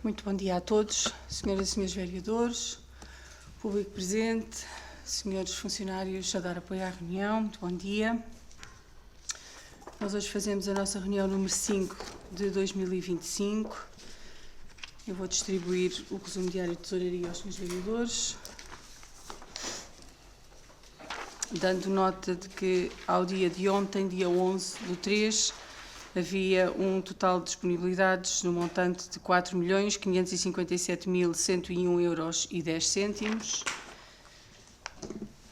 Muito bom dia a todos, senhoras e senhores vereadores, público presente, senhores funcionários a dar apoio à reunião, muito bom dia. Nós hoje fazemos a nossa reunião número 5 de 2025. Eu vou distribuir o resumo diário de tesouraria aos senhores vereadores, dando nota de que ao dia de ontem, dia 11/3, havia um total de disponibilidades no montante de 4.557.101,10 €.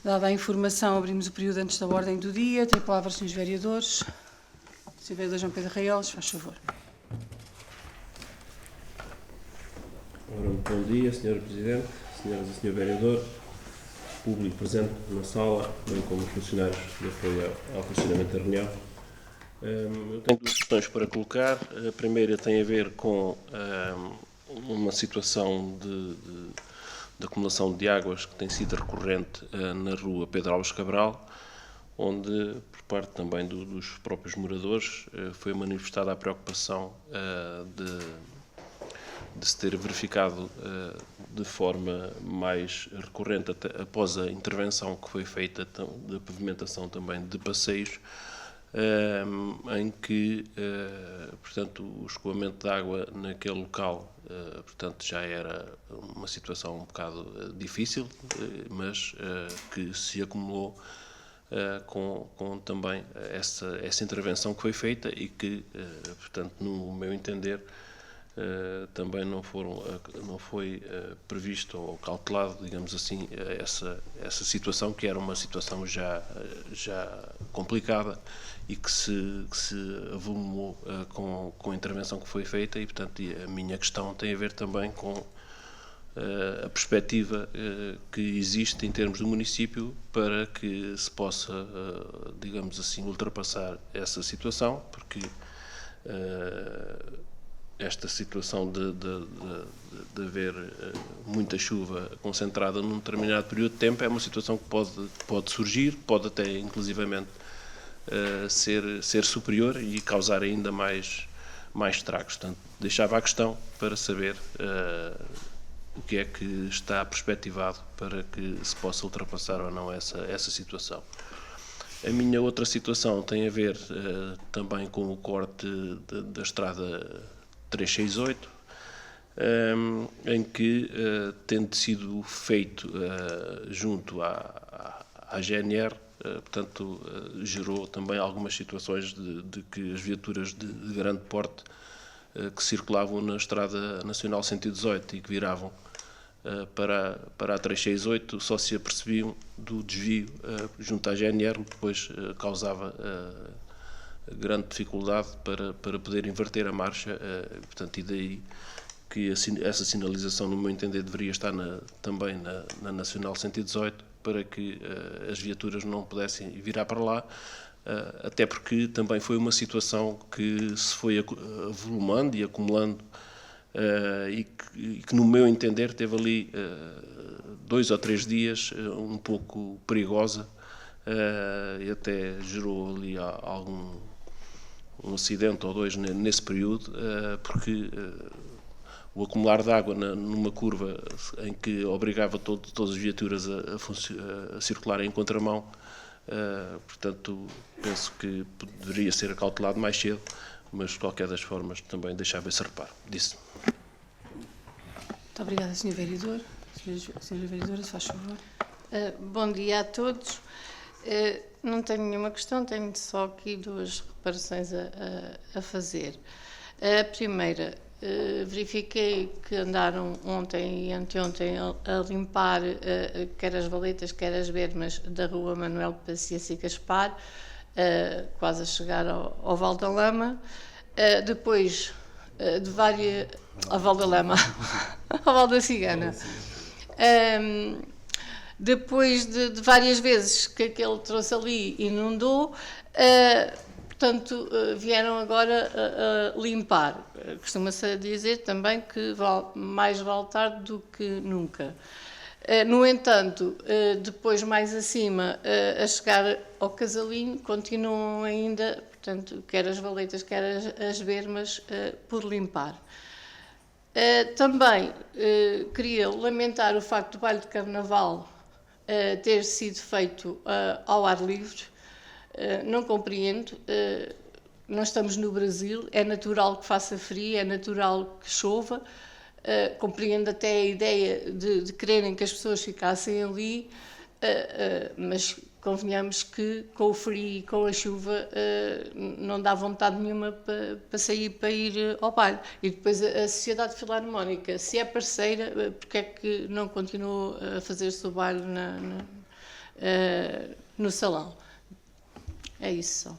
Dada a informação, abrimos o período antes da ordem do dia. Tem a palavra os senhores vereadores. Sr. Vereador João Pedro Raiolos, faz favor. Ora, muito bom dia, Sr. Presidente, senhoras e Sr. Vereador, público presente na sala, bem como os funcionários de apoio ao funcionamento da reunião. Eu tenho duas questões para colocar. A primeira tem a ver com uma situação de acumulação de águas que tem sido recorrente na rua Pedro Alves Cabral, onde, por parte também dos próprios moradores, foi manifestada a preocupação de se ter verificado de forma mais recorrente após a intervenção que foi feita da pavimentação também de passeios, em que, portanto, o escoamento de água naquele local, portanto, já era uma situação um bocado difícil, mas que se acumulou com também essa intervenção que foi feita e que, portanto, no meu entender, também não foi previsto ou cautelado, digamos assim, essa situação, que era uma situação já complicada e que se avolumou com a intervenção que foi feita. E, portanto, a minha questão tem a ver também com a perspectiva que existe em termos do município para que se possa, digamos assim, ultrapassar essa situação, porque esta situação de haver muita chuva concentrada num determinado período de tempo é uma situação que pode surgir, pode até inclusivamente ser superior e causar ainda mais estragos. Portanto, deixava a questão para saber o que é que está perspectivado para que se possa ultrapassar ou não essa situação. A minha outra situação tem a ver também com o corte da estrada 368, em que, tendo sido feito junto à GNR, portanto, gerou também algumas situações de que as viaturas de grande porte que circulavam na Estrada Nacional 118 e que viravam para a 368 só se apercebiam do desvio junto à GNR, depois causava grande dificuldade para poder inverter a marcha, portanto, e daí que essa sinalização, no meu entender, deveria estar também na Nacional 118, para que as viaturas não pudessem virar para lá, até porque também foi uma situação que se foi avolumando e acumulando, e que, no meu entender, teve ali 2 ou 3 dias um pouco perigosa, e até gerou ali um acidente ou dois nesse período, porque o acumular de água numa curva em que obrigava todas as viaturas a circularem em contramão, portanto, penso que poderia ser acautelado mais cedo, mas de qualquer das formas também deixava esse reparo disso. Muito obrigada, Sr. Vereador. Senhora Vereadora, se faz favor. Bom dia a todos. Não tenho nenhuma questão, tenho só aqui 2 reparações a fazer. A primeira, verifiquei que andaram ontem e anteontem a limpar quer as valetas, quer as bermas da rua Manuel de Paciência e Gaspar, quase a chegar ao Val da Lama. Depois de várias... ao Val da Lama, ao Val da Cigana. Depois de várias vezes que aquele troço ali inundou, portanto, vieram agora a limpar. Costuma-se dizer também que mais vale tarde do que nunca. No entanto, depois mais acima, a chegar ao Casalinho, continuam ainda, portanto, quer as valetas, quer as bermas, por limpar. Também queria lamentar o facto do baile de Carnaval ter sido feito ao ar livre. Não compreendo. Nós estamos no Brasil, é natural que faça frio, é natural que chova. Compreendo até a ideia de quererem que as pessoas ficassem ali, mas convenhamos que com o frio e com a chuva não dá vontade nenhuma para sair, para ir ao baile. E depois a Sociedade Filarmónica, se é parceira, porque é que não continuou a fazer-se o baile no salão? É isso só.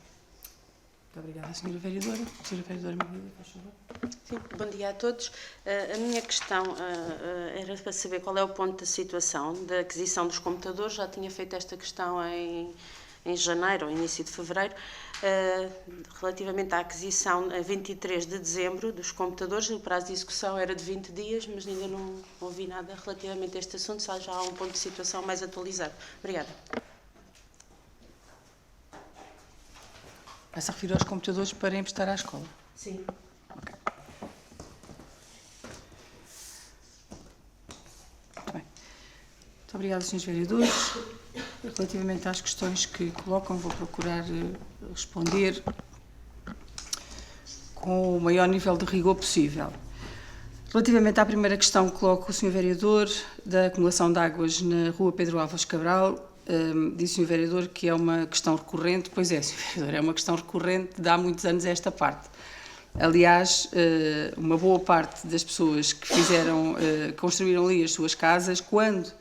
Muito obrigada, Sra. Vereadora. Sra. Vereadora Margarida, por favor. Sim, bom dia a todos. A minha questão era para saber qual é o ponto da situação da aquisição dos computadores. Já tinha feito esta questão em janeiro ou início de fevereiro, relativamente à aquisição a 23 de dezembro dos computadores. O prazo de execução era de 20 dias, mas ainda não ouvi nada relativamente a este assunto, se já há um ponto de situação mais atualizado. Obrigada. Vai-se referir aos computadores para emprestar à escola? Sim. Ok. Muito bem. Muito obrigada, Srs. Vereadores. Relativamente às questões que colocam, vou procurar responder com o maior nível de rigor possível. Relativamente à primeira questão que coloca o Sr. Vereador, da acumulação de águas na Rua Pedro Álvares Cabral, disse o Sr. Vereador que é uma questão recorrente. Pois é, Sr. Vereador, é uma questão recorrente de há muitos anos esta parte. Aliás, uma boa parte das pessoas que construíram ali as suas casas, quando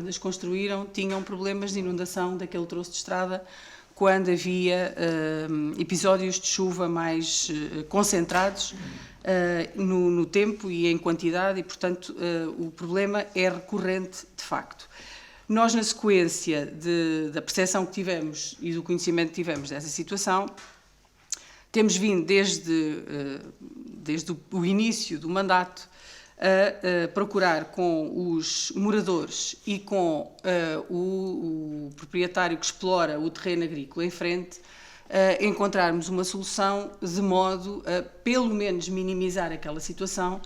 as construíram, tinham problemas de inundação daquele troço de estrada, quando havia episódios de chuva mais concentrados no tempo e em quantidade, e, portanto, o problema é recorrente de facto. Nós, na sequência da percepção que tivemos e do conhecimento que tivemos dessa situação, temos vindo desde o início do mandato a procurar com os moradores e com o proprietário que explora o terreno agrícola em frente, encontrarmos uma solução de modo a, pelo menos, minimizar aquela situação,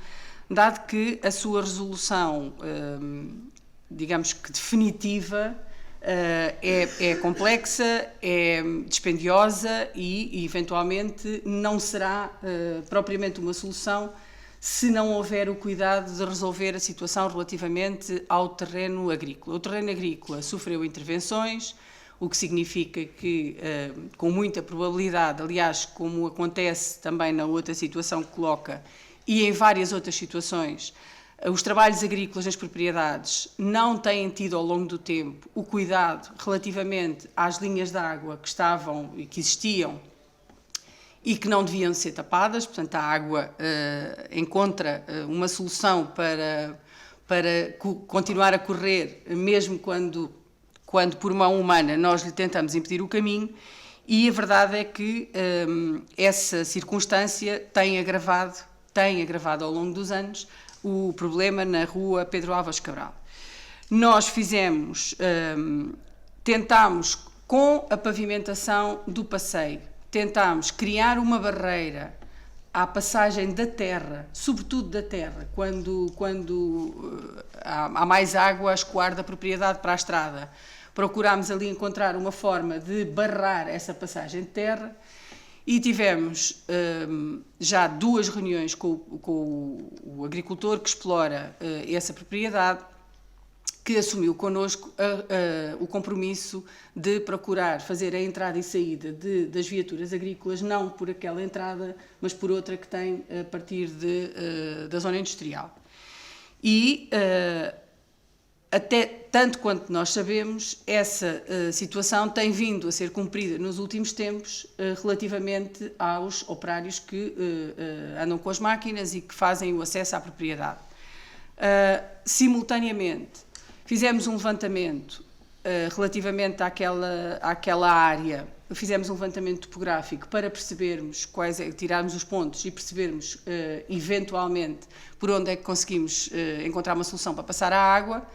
dado que a sua resolução, digamos que definitiva, é complexa, é dispendiosa e, eventualmente, não será propriamente uma solução se não houver o cuidado de resolver a situação relativamente ao terreno agrícola. O terreno agrícola sofreu intervenções, o que significa que, com muita probabilidade, aliás, como acontece também na outra situação que coloca e em várias outras situações, os trabalhos agrícolas nas propriedades não têm tido ao longo do tempo o cuidado relativamente às linhas de água que estavam e que existiam e que não deviam ser tapadas. Portanto, a água encontra uma solução para continuar a correr, mesmo quando por mão humana nós lhe tentamos impedir o caminho, e a verdade é que essa circunstância tem agravado ao longo dos anos o problema na Rua Pedro Álvares Cabral. Nós tentámos, com a pavimentação do passeio, tentámos criar uma barreira à passagem da terra, sobretudo da terra, quando há mais água a escoar da propriedade para a estrada. Procurámos ali encontrar uma forma de barrar essa passagem de terra, e tivemos já 2 reuniões com o agricultor que explora essa propriedade, que assumiu connosco o compromisso de procurar fazer a entrada e saída das viaturas agrícolas, não por aquela entrada, mas por outra que tem a partir da zona industrial. E, até tanto quanto nós sabemos, essa situação tem vindo a ser cumprida nos últimos tempos relativamente aos operários que andam com as máquinas e que fazem o acesso à propriedade. Simultaneamente, fizemos um levantamento relativamente àquela área, fizemos um levantamento topográfico para percebermos tirarmos os pontos e percebermos eventualmente por onde é que conseguimos encontrar uma solução para passar a água.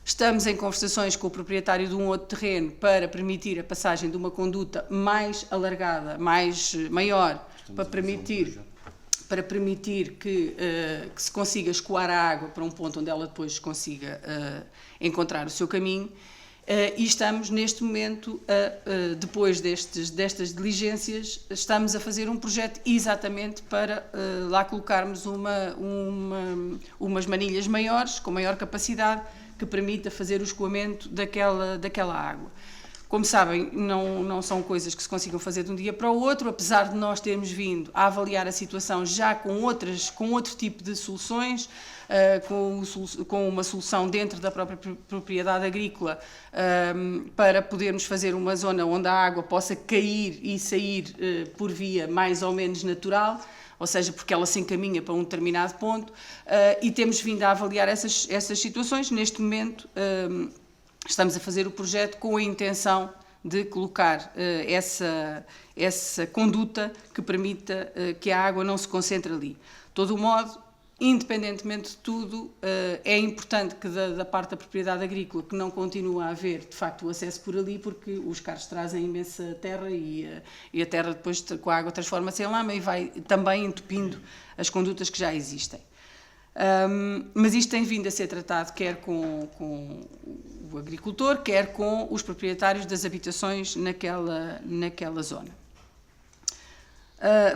Estamos em conversações com o proprietário de um outro terreno para permitir a passagem de uma conduta mais alargada, maior, para permitir para permitir que se consiga escoar a água para um ponto onde ela depois consiga encontrar o seu caminho. E estamos, neste momento, depois destas diligências, estamos a fazer um projeto exatamente para lá colocarmos umas manilhas maiores, com maior capacidade, que permita fazer o escoamento daquela água. Como sabem, não são coisas que se consigam fazer de um dia para o outro, apesar de nós termos vindo a avaliar a situação já com outro tipo de soluções, com uma solução dentro da própria propriedade agrícola, para podermos fazer uma zona onde a água possa cair e sair por via mais ou menos natural, ou seja, porque ela se encaminha para um determinado ponto, e temos vindo a avaliar essas situações. Neste momento, estamos a fazer o projeto com a intenção de colocar essa conduta que permita que a água não se concentre ali. De todo o modo, independentemente de tudo, é importante que da parte da propriedade agrícola que não continue a haver, de facto, o acesso por ali, porque os carros trazem imensa terra e a terra depois com a água transforma-se em lama e vai também entupindo as condutas que já existem. Mas isto tem vindo a ser tratado quer com o agricultor, quer com os proprietários das habitações naquela zona.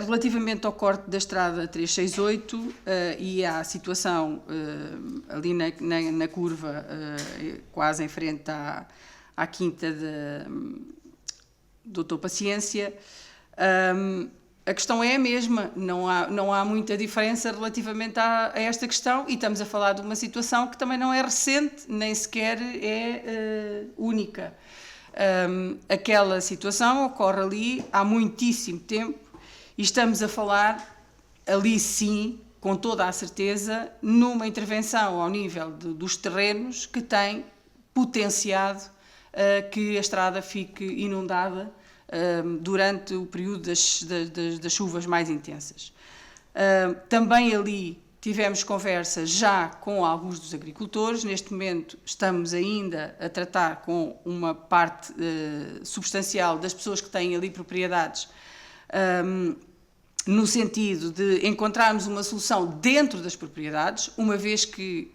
Relativamente ao corte da estrada 368 e à situação ali na curva, quase em frente à quinta do Dr. Paciência, a questão é a mesma, não há muita diferença relativamente a esta questão, e estamos a falar de uma situação que também não é recente, nem sequer é única. Aquela situação ocorre ali há muitíssimo tempo, e estamos a falar, ali sim, com toda a certeza, numa intervenção ao nível dos terrenos que tem potenciado que a estrada fique inundada durante o período das chuvas mais intensas. Também ali tivemos conversa já com alguns dos agricultores. Neste momento estamos ainda a tratar com uma parte substancial das pessoas que têm ali propriedades, no sentido de encontrarmos uma solução dentro das propriedades, uma vez que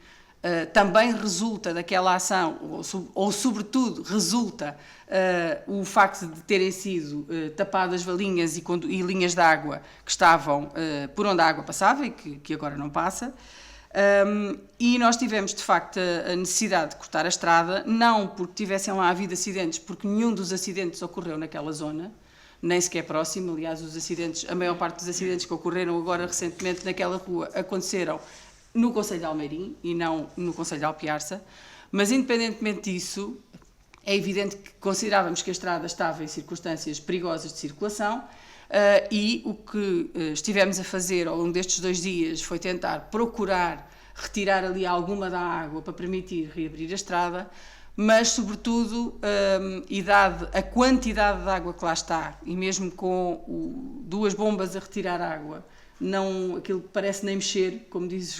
também resulta daquela ação, ou sobretudo resulta o facto de terem sido tapadas valinhas e linhas de água que estavam por onde a água passava e que agora não passa. E nós tivemos, de facto, a necessidade de cortar a estrada, não porque tivessem lá havido acidentes, porque nenhum dos acidentes ocorreu naquela zona, nem sequer próximo. Aliás, a maior parte dos acidentes que ocorreram agora recentemente naquela rua aconteceram no concelho de Almeirim e não no concelho de Alpiarça, mas independentemente disso, é evidente que considerávamos que a estrada estava em circunstâncias perigosas de circulação, e o que estivemos a fazer ao longo destes 2 dias foi tentar procurar retirar ali alguma da água para permitir reabrir a estrada, mas sobretudo, e dada a quantidade de água que lá está, e mesmo com 2 bombas a retirar água, aquilo parece nem mexer,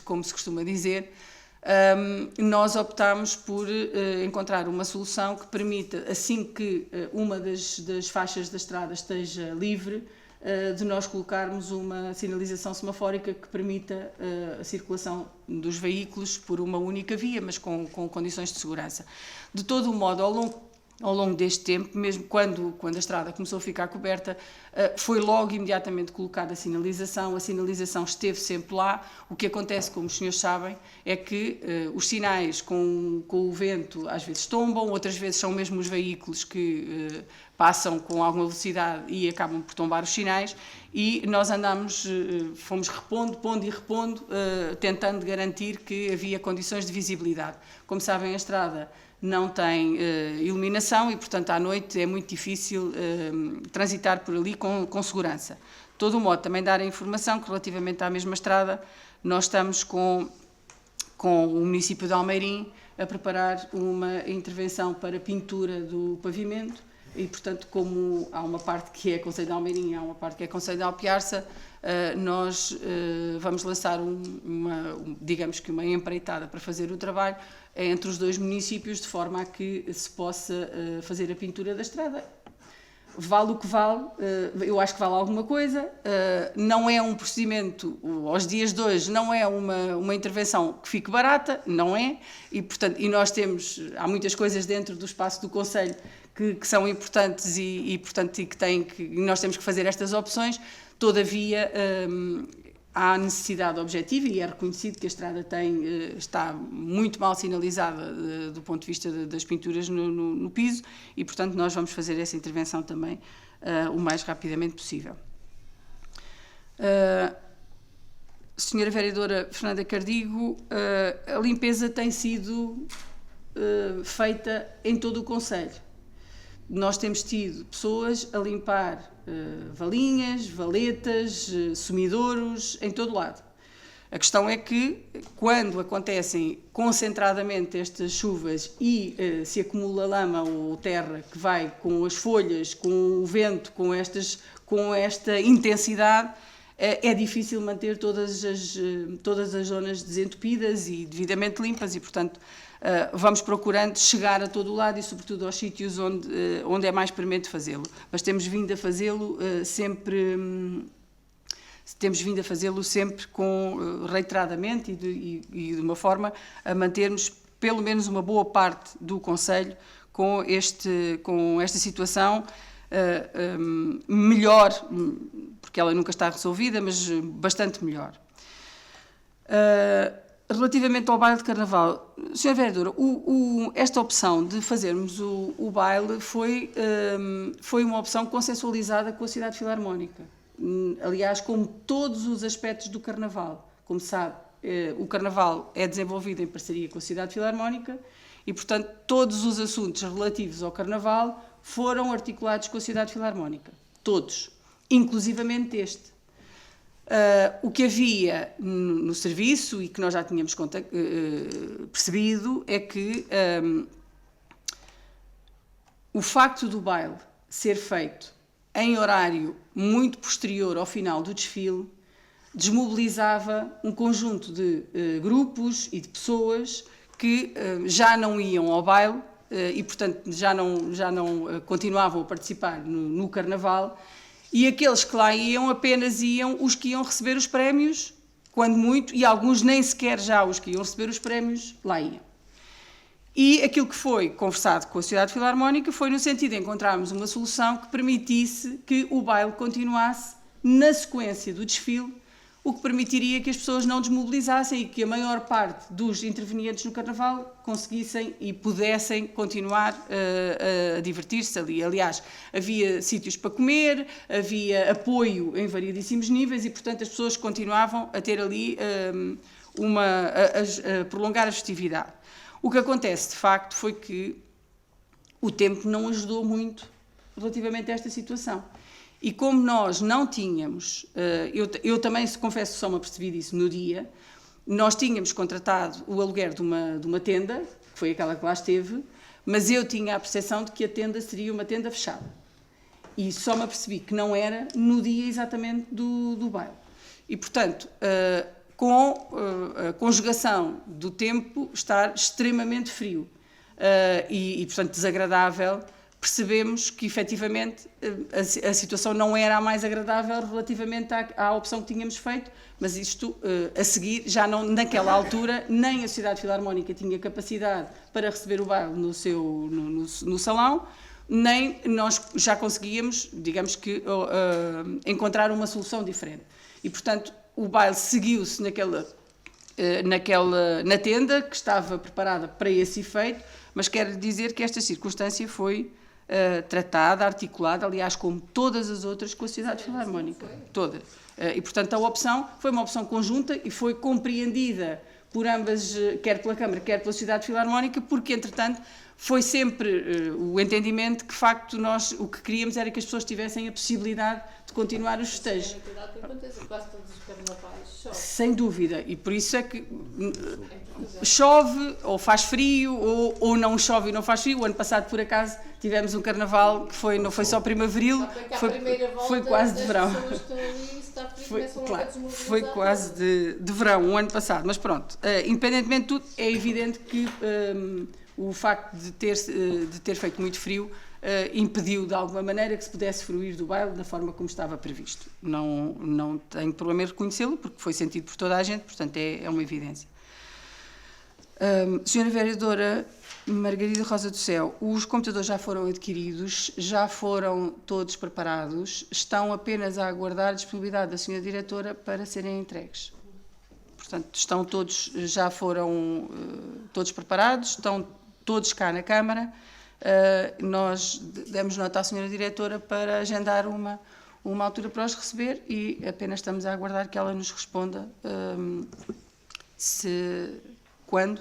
como se costuma dizer, nós optámos por encontrar uma solução que permita, assim que uma das faixas da estrada esteja livre, de nós colocarmos uma sinalização semafórica que permita a circulação dos veículos por uma única via, mas com condições de segurança. De todo o modo, ao longo deste tempo, mesmo quando a estrada começou a ficar coberta, foi logo imediatamente colocada a sinalização esteve sempre lá. O que acontece, como os senhores sabem, é que os sinais com o vento às vezes tombam, outras vezes são mesmo os veículos que passam com alguma velocidade e acabam por tombar os sinais, e nós fomos repondo, tentando garantir que havia condições de visibilidade. Como sabem, a estrada não tem iluminação e, portanto, à noite é muito difícil transitar por ali com segurança. De todo o modo, também dar a informação que, relativamente à mesma estrada, nós estamos com o município de Almeirim a preparar uma intervenção para pintura do pavimento e, portanto, como há uma parte que é concelho de Almeirim e há uma parte que é concelho de Alpiarça, nós vamos lançar digamos que uma empreitada para fazer o trabalho entre os 2 municípios, de forma a que se possa fazer a pintura da estrada. vale o que vale, eu acho que vale alguma coisa, não é um procedimento, aos dias de hoje, não é uma intervenção que fique barata, não é, e portanto, nós há muitas coisas dentro do espaço do Conselho que são importantes e nós temos que fazer estas opções, todavia há necessidade objetiva e é reconhecido que a estrada está muito mal sinalizada do ponto de vista das pinturas no piso e, portanto, nós vamos fazer essa intervenção também o mais rapidamente possível. Senhora Vereadora Fernanda Cardigo, a limpeza tem sido feita em todo o Conselho. Nós temos tido pessoas a limpar valinhas, valetas, sumidouros, em todo lado. A questão é que, quando acontecem concentradamente estas chuvas e se acumula lama ou terra que vai com as folhas, com o vento, com esta intensidade, é difícil manter todas as zonas desentupidas e devidamente limpas e, portanto, vamos procurando chegar a todo o lado e, sobretudo, aos sítios onde é mais premente fazê-lo. Mas temos vindo a fazê-lo sempre reiteradamente e de uma forma a mantermos pelo menos uma boa parte do Conselho com esta situação melhor, porque ela nunca está resolvida, mas bastante melhor. Relativamente ao baile de Carnaval, Sra. Vereadora, esta opção de fazermos o baile foi uma opção consensualizada com a Cidade Filarmónica. Aliás, como todos os aspectos do Carnaval. Como sabe, o Carnaval é desenvolvido em parceria com a Cidade Filarmónica e, portanto, todos os assuntos relativos ao Carnaval foram articulados com a Cidade Filarmónica. Todos. Inclusivamente este. O que havia no serviço e que nós já tínhamos percebido é que o facto do baile ser feito em horário muito posterior ao final do desfile desmobilizava um conjunto de grupos e de pessoas que já não iam ao baile e, portanto, já não continuavam a participar no Carnaval. E aqueles que lá iam, apenas iam os que iam receber os prémios, quando muito, e alguns nem sequer já os que iam receber os prémios lá iam. E aquilo que foi conversado com a Cidade Filarmónica foi no sentido de encontrarmos uma solução que permitisse que o baile continuasse na sequência do desfile, o que permitiria que as pessoas não desmobilizassem e que a maior parte dos intervenientes no Carnaval conseguissem e pudessem continuar a divertir-se ali. Aliás, havia sítios para comer, havia apoio em variedíssimos níveis e, portanto, as pessoas continuavam a ter ali a prolongar a festividade. O que acontece, de facto, foi que o tempo não ajudou muito relativamente a esta situação. E como nós não tínhamos, eu também, se confesso, só me apercebi disso no dia, nós tínhamos contratado o aluguer de uma tenda, que foi aquela que lá esteve, mas eu tinha a percepção de que a tenda seria uma tenda fechada. E só me apercebi que não era no dia exatamente do baile. E, portanto, com a conjugação do tempo estar extremamente frio e, portanto, desagradável, percebemos que, efetivamente, a situação não era a mais agradável relativamente à opção que tínhamos feito, mas isto, a seguir, já não, naquela altura, nem a Cidade Filarmónica tinha capacidade para receber o baile no salão, nem nós já conseguíamos, digamos que, encontrar uma solução diferente. E, portanto, o baile seguiu-se na tenda, que estava preparada para esse efeito, mas quero dizer que esta circunstância foi tratada, articulada, aliás, como todas as outras, com a Cidade Filarmónica. Toda. E, portanto, a opção foi uma opção conjunta e foi compreendida por ambas, quer pela Câmara, quer pela Cidade Filarmónica, porque, entretanto, foi sempre o entendimento que, de facto, nós o que queríamos era que as pessoas tivessem a possibilidade de continuar os festejos. Sem dúvida, e por isso é que chove ou faz frio, ou não chove e não faz frio. O ano passado, por acaso, tivemos um Carnaval que não foi só primaveril, foi quase de verão. Foi quase de verão, o ano passado, mas pronto, independentemente de tudo, é evidente que o facto de ter feito muito frio impediu de alguma maneira que se pudesse fruir do baile da forma como estava previsto. Não tenho problema em reconhecê-lo, porque foi sentido por toda a gente, portanto é uma evidência. Senhora Vereadora Margarida Rosa do Céu, os computadores já foram adquiridos, já foram todos preparados, estão apenas a aguardar a disponibilidade da Senhora Diretora para serem entregues. Portanto, estão todos, já foram todos preparados, estão todos cá na Câmara. Nós demos nota à Senhora Diretora para agendar uma altura para os receber e apenas estamos a aguardar que ela nos responda quando.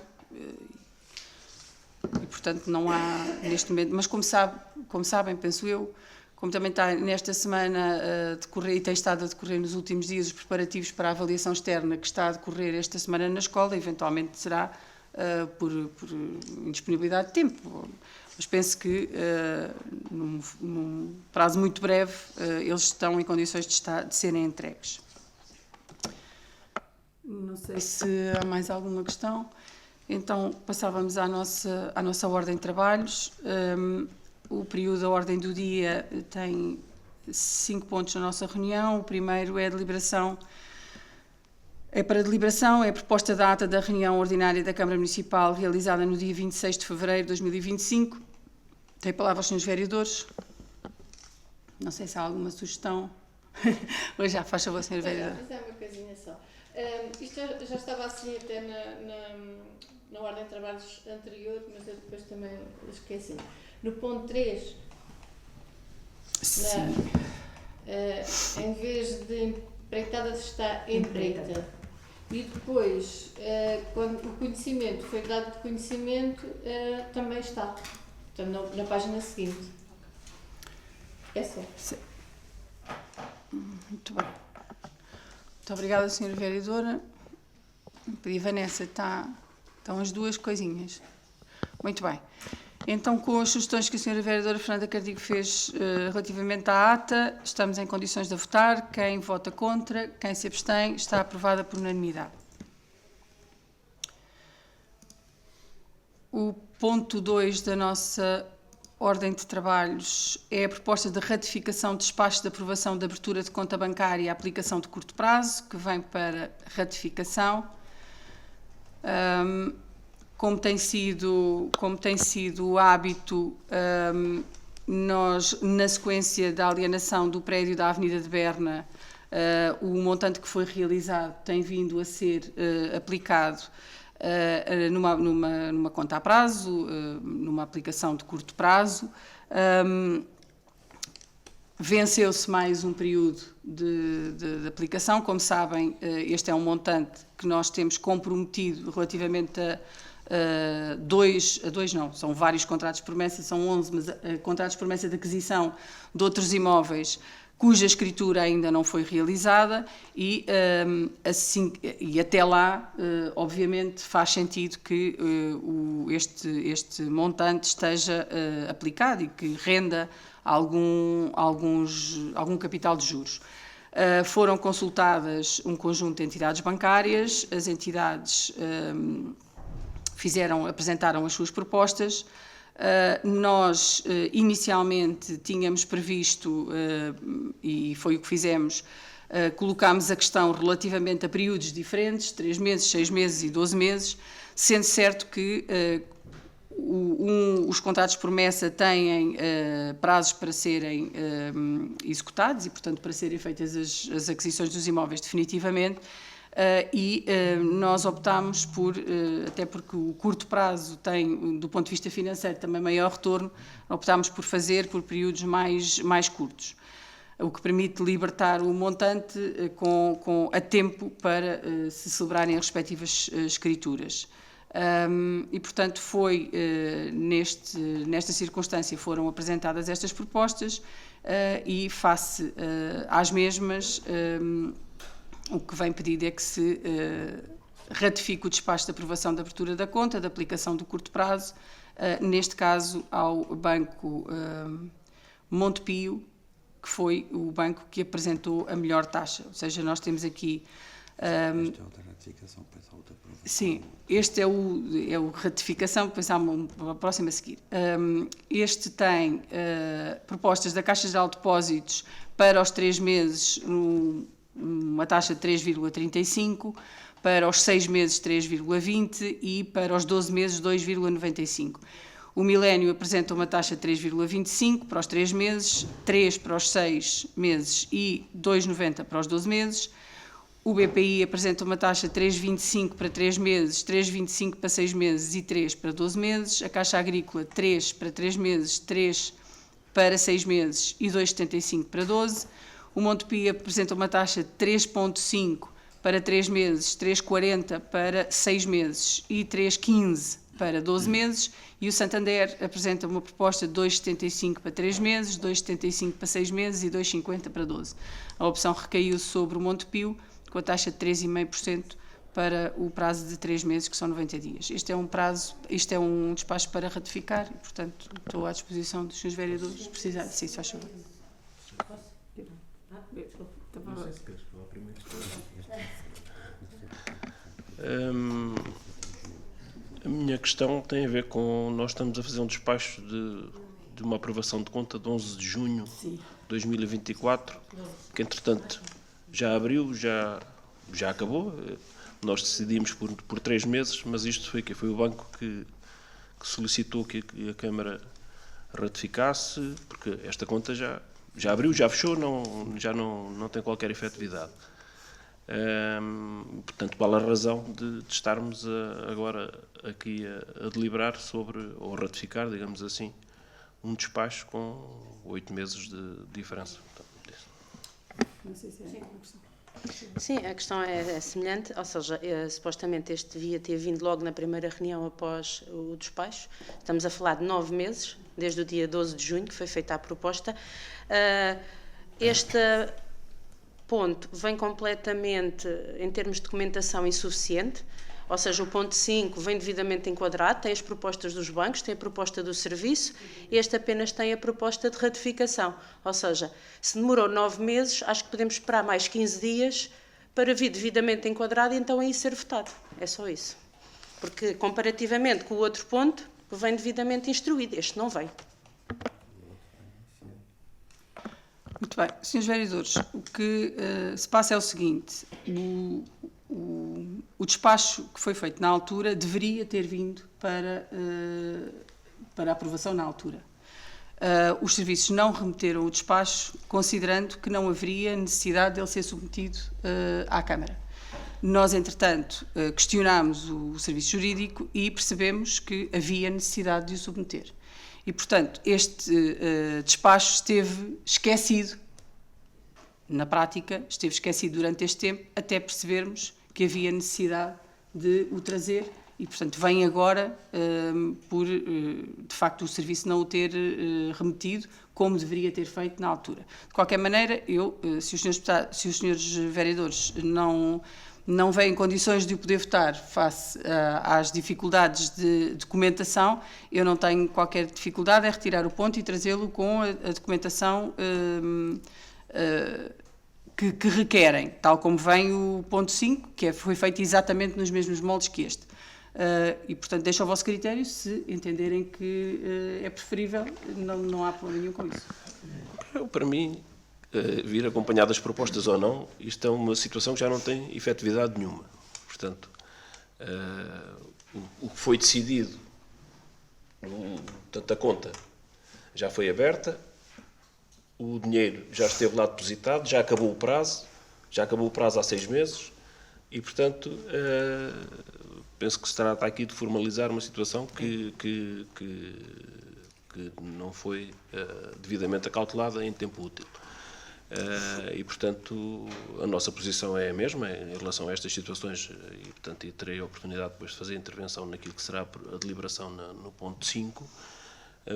E, portanto, não há neste momento, mas como sabem, penso eu, como também está nesta semana a decorrer e tem estado a decorrer nos últimos dias os preparativos para a avaliação externa que está a decorrer esta semana na escola, eventualmente será por indisponibilidade de tempo. Mas penso que num prazo muito breve eles estão em condições de serem entregues. Não sei se há mais alguma questão. Então, passávamos à nossa ordem de trabalhos. O período da ordem do dia tem 5 pontos na nossa reunião. O primeiro é a deliberação. É para deliberação, é a proposta da ata da reunião ordinária da Câmara Municipal realizada no dia 26 de fevereiro de 2025. Tem a palavra aos senhores vereadores. Não sei se há alguma sugestão. Hoje já faz favor, senhor vereador. Mas é uma coisinha só. Isto já estava assim até na ordem de trabalhos anterior, mas eu depois também esqueci. No ponto 3, em vez de empreitada está empreita. E depois, quando o conhecimento foi dado de conhecimento, também está. Portanto, na página seguinte. É só. Sim. Muito bem. Muito obrigada, Sra. Vereadora. Pedi, Vanessa, estão as duas coisinhas. Muito bem. Então, com as sugestões que a Sra. Vereadora Fernanda Cardigo fez relativamente à ata, estamos em condições de votar. Quem vota contra, quem se abstém, está aprovada por unanimidade. O ponto 2 da nossa ordem de trabalhos é a proposta de ratificação de despacho de aprovação de abertura de conta bancária e aplicação de curto prazo, que vem para ratificação. Como tem sido o hábito, nós, na sequência da alienação do prédio da Avenida de Berna, o montante que foi realizado tem vindo a ser aplicado numa conta a prazo, numa aplicação de curto prazo. Venceu-se mais um período de aplicação. Como sabem, este é um montante que nós temos comprometido relativamente são vários contratos de promessa, são 11, mas contratos de promessa de aquisição de outros imóveis cuja escritura ainda não foi realizada e, assim, e até lá, obviamente, faz sentido que este montante esteja aplicado e que renda algum capital de juros. Foram consultadas um conjunto de entidades bancárias, as entidades apresentaram as suas propostas. Nós, inicialmente, tínhamos previsto, e foi o que fizemos, colocámos a questão relativamente a períodos diferentes, 3 meses, 6 meses e 12 meses, sendo certo que os contratos de promessa têm prazos para serem executados e, portanto, para serem feitas as aquisições dos imóveis definitivamente. Nós optámos por, até porque o curto prazo tem, do ponto de vista financeiro, também maior retorno, optámos por fazer por períodos mais curtos, o que permite libertar o montante a tempo para se celebrarem as respectivas escrituras. E, portanto, nesta circunstância foram apresentadas estas propostas e, face às mesmas, o que vem pedido é que se ratifique o despacho de aprovação da abertura da conta, da aplicação do curto prazo, neste caso ao Banco Montepio, que foi o banco que apresentou a melhor taxa. Ou seja, nós temos aqui Este é o da ratificação, depois há outra aprovação. Sim, este é o ratificação, depois há uma próxima a seguir. Este tem propostas da Caixa Geral de Depósitos para os 3 meses uma taxa de 3,35, para os 6 meses 3,20 e para os 12 meses 2,95. O Milênio apresenta uma taxa de 3,25 para os 3 meses, 3 para os 6 meses e 2,90 para os 12 meses. O BPI apresenta uma taxa de 3,25 para 3 meses, 3,25 para 6 meses e 3 para 12 meses. A Caixa Agrícola, 3 para 3 meses, 3 para 6 meses e 2,75 para 12. O Montepio apresenta uma taxa de 3,5 para 3 meses, 3,40 para 6 meses e 3,15 para 12 meses. E o Santander apresenta uma proposta de 2,75 para 3 meses, 2,75 para 6 meses e 2,50 para 12. A opção recaiu sobre o Montepio, com a taxa de 3,5% para o prazo de 3 meses, que são 90 dias. Este é um despacho para ratificar e, portanto, estou à disposição dos senhores vereadores, se precisarem. Sim, se faz favor. A minha questão tem a ver com... Nós estamos a fazer um despacho de uma aprovação de conta de 11 de junho de 2024, que, entretanto, já abriu, já acabou. Nós decidimos por 3 meses, mas isto foi o banco que solicitou que a Câmara ratificasse, porque esta conta já abriu, já fechou, já não tem qualquer efetividade. Portanto, qual a razão de estarmos agora aqui a deliberar sobre, ou a ratificar, digamos assim, um despacho com 8 meses de diferença? Não sei se é uma questão. Sim, a questão é semelhante, ou seja, supostamente este devia ter vindo logo na primeira reunião após o despacho. Estamos a falar de 9 meses, desde o dia 12 de junho, que foi feita a proposta. Este ponto vem completamente, em termos de documentação, insuficiente, ou seja, o ponto 5 vem devidamente enquadrado, tem as propostas dos bancos, tem a proposta do serviço, este apenas tem a proposta de ratificação. Ou seja, se demorou 9 meses, acho que podemos esperar mais 15 dias para vir devidamente enquadrado e então aí ser votado. É só isso. Porque, comparativamente com o outro ponto, vem devidamente instruído. Este não vem. Muito bem. Senhores vereadores, o que se passa é o seguinte. O despacho que foi feito na altura deveria ter vindo para aprovação na altura. Os serviços não remeteram o despacho, considerando que não haveria necessidade dele ser submetido à Câmara. Nós, entretanto, questionámos o serviço jurídico e percebemos que havia necessidade de o submeter. E, portanto, este despacho esteve esquecido, na prática, esteve esquecido durante este tempo, até percebermos que havia necessidade de o trazer e, portanto, vem agora por, de facto, o serviço não o ter remetido como deveria ter feito na altura. De qualquer maneira, se os senhores vereadores não veem condições de o poder votar face às dificuldades de documentação, eu não tenho qualquer dificuldade em retirar o ponto e trazê-lo com a documentação que requerem, tal como vem o ponto 5, que foi feito exatamente nos mesmos moldes que este. E, portanto, deixo ao vosso critério, se entenderem que é preferível, não há problema nenhum com isso. Para mim, vir acompanhado das propostas ou não, isto é uma situação que já não tem efetividade nenhuma. Portanto, o que foi decidido, portanto, a conta já foi aberta, o dinheiro já esteve lá depositado, já acabou o prazo há 6 meses e, portanto, penso que se trata aqui de formalizar uma situação que não foi devidamente acautelada em tempo útil. E, portanto, a nossa posição é a mesma em relação a estas situações e, portanto, terei a oportunidade depois de fazer a intervenção naquilo que será a deliberação no ponto 5,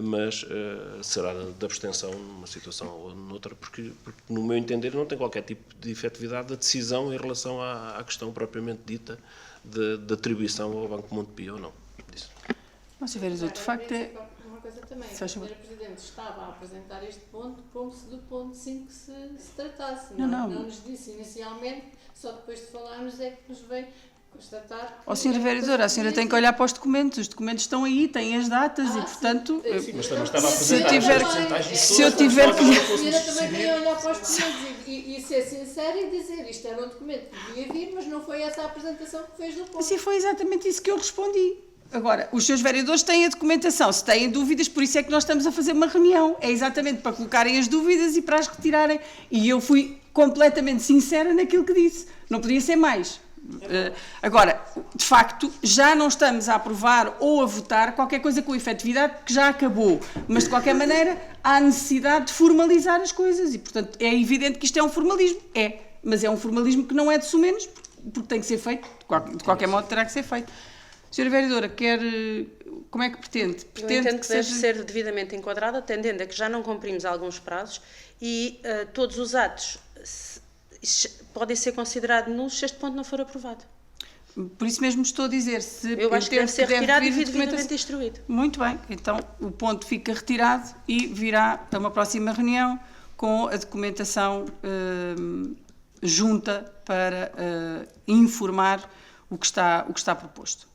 mas será de abstenção numa situação ou noutra, porque, no meu entender, não tem qualquer tipo de efetividade a decisão em relação à questão propriamente dita de atribuição ao Banco Montepio ou não. Mas, vereador, de facto é... coisa também. Se A faz favor. Sra. Presidente estava a apresentar este ponto como se do ponto 5 se tratasse. Não. Não nos disse inicialmente, só depois de falarmos é que nos veio constatar. Ó, Sra. Vereadora, a senhora tem que olhar para os documentos estão aí, têm as datas e, portanto, Mas também estava a se eu apresentar tiver, as percentagens se eu todas, tiver que... A senhora também tem que olhar para os documentos e ser sincera e dizer isto era um documento que devia vir, mas não foi essa a apresentação que fez do ponto. Sim, foi exatamente isso que eu respondi. Agora, os seus vereadores têm a documentação, se têm dúvidas, por isso é que nós estamos a fazer uma reunião. É exatamente para colocarem as dúvidas e para as retirarem. E eu fui completamente sincera naquilo que disse. Não podia ser mais. Agora, de facto, já não estamos a aprovar ou a votar qualquer coisa com efetividade que já acabou. Mas, de qualquer maneira, há necessidade de formalizar as coisas. E, portanto, é evidente que isto é um formalismo. É. Mas é um formalismo que não é de sumenos, porque tem que ser feito. De qualquer modo, terá que ser feito. Senhora Vereadora, como é que pretende? Eu entendo que deve ser devidamente enquadrada, atendendo a que já não cumprimos alguns prazos e todos os atos podem ser considerados nulos se este ponto não for aprovado. Por isso mesmo estou a dizer, se Eu acho que deve ser retirado e vir devidamente instruído. Muito bem, então o ponto fica retirado e virá para uma próxima reunião com a documentação junta para informar o que está proposto.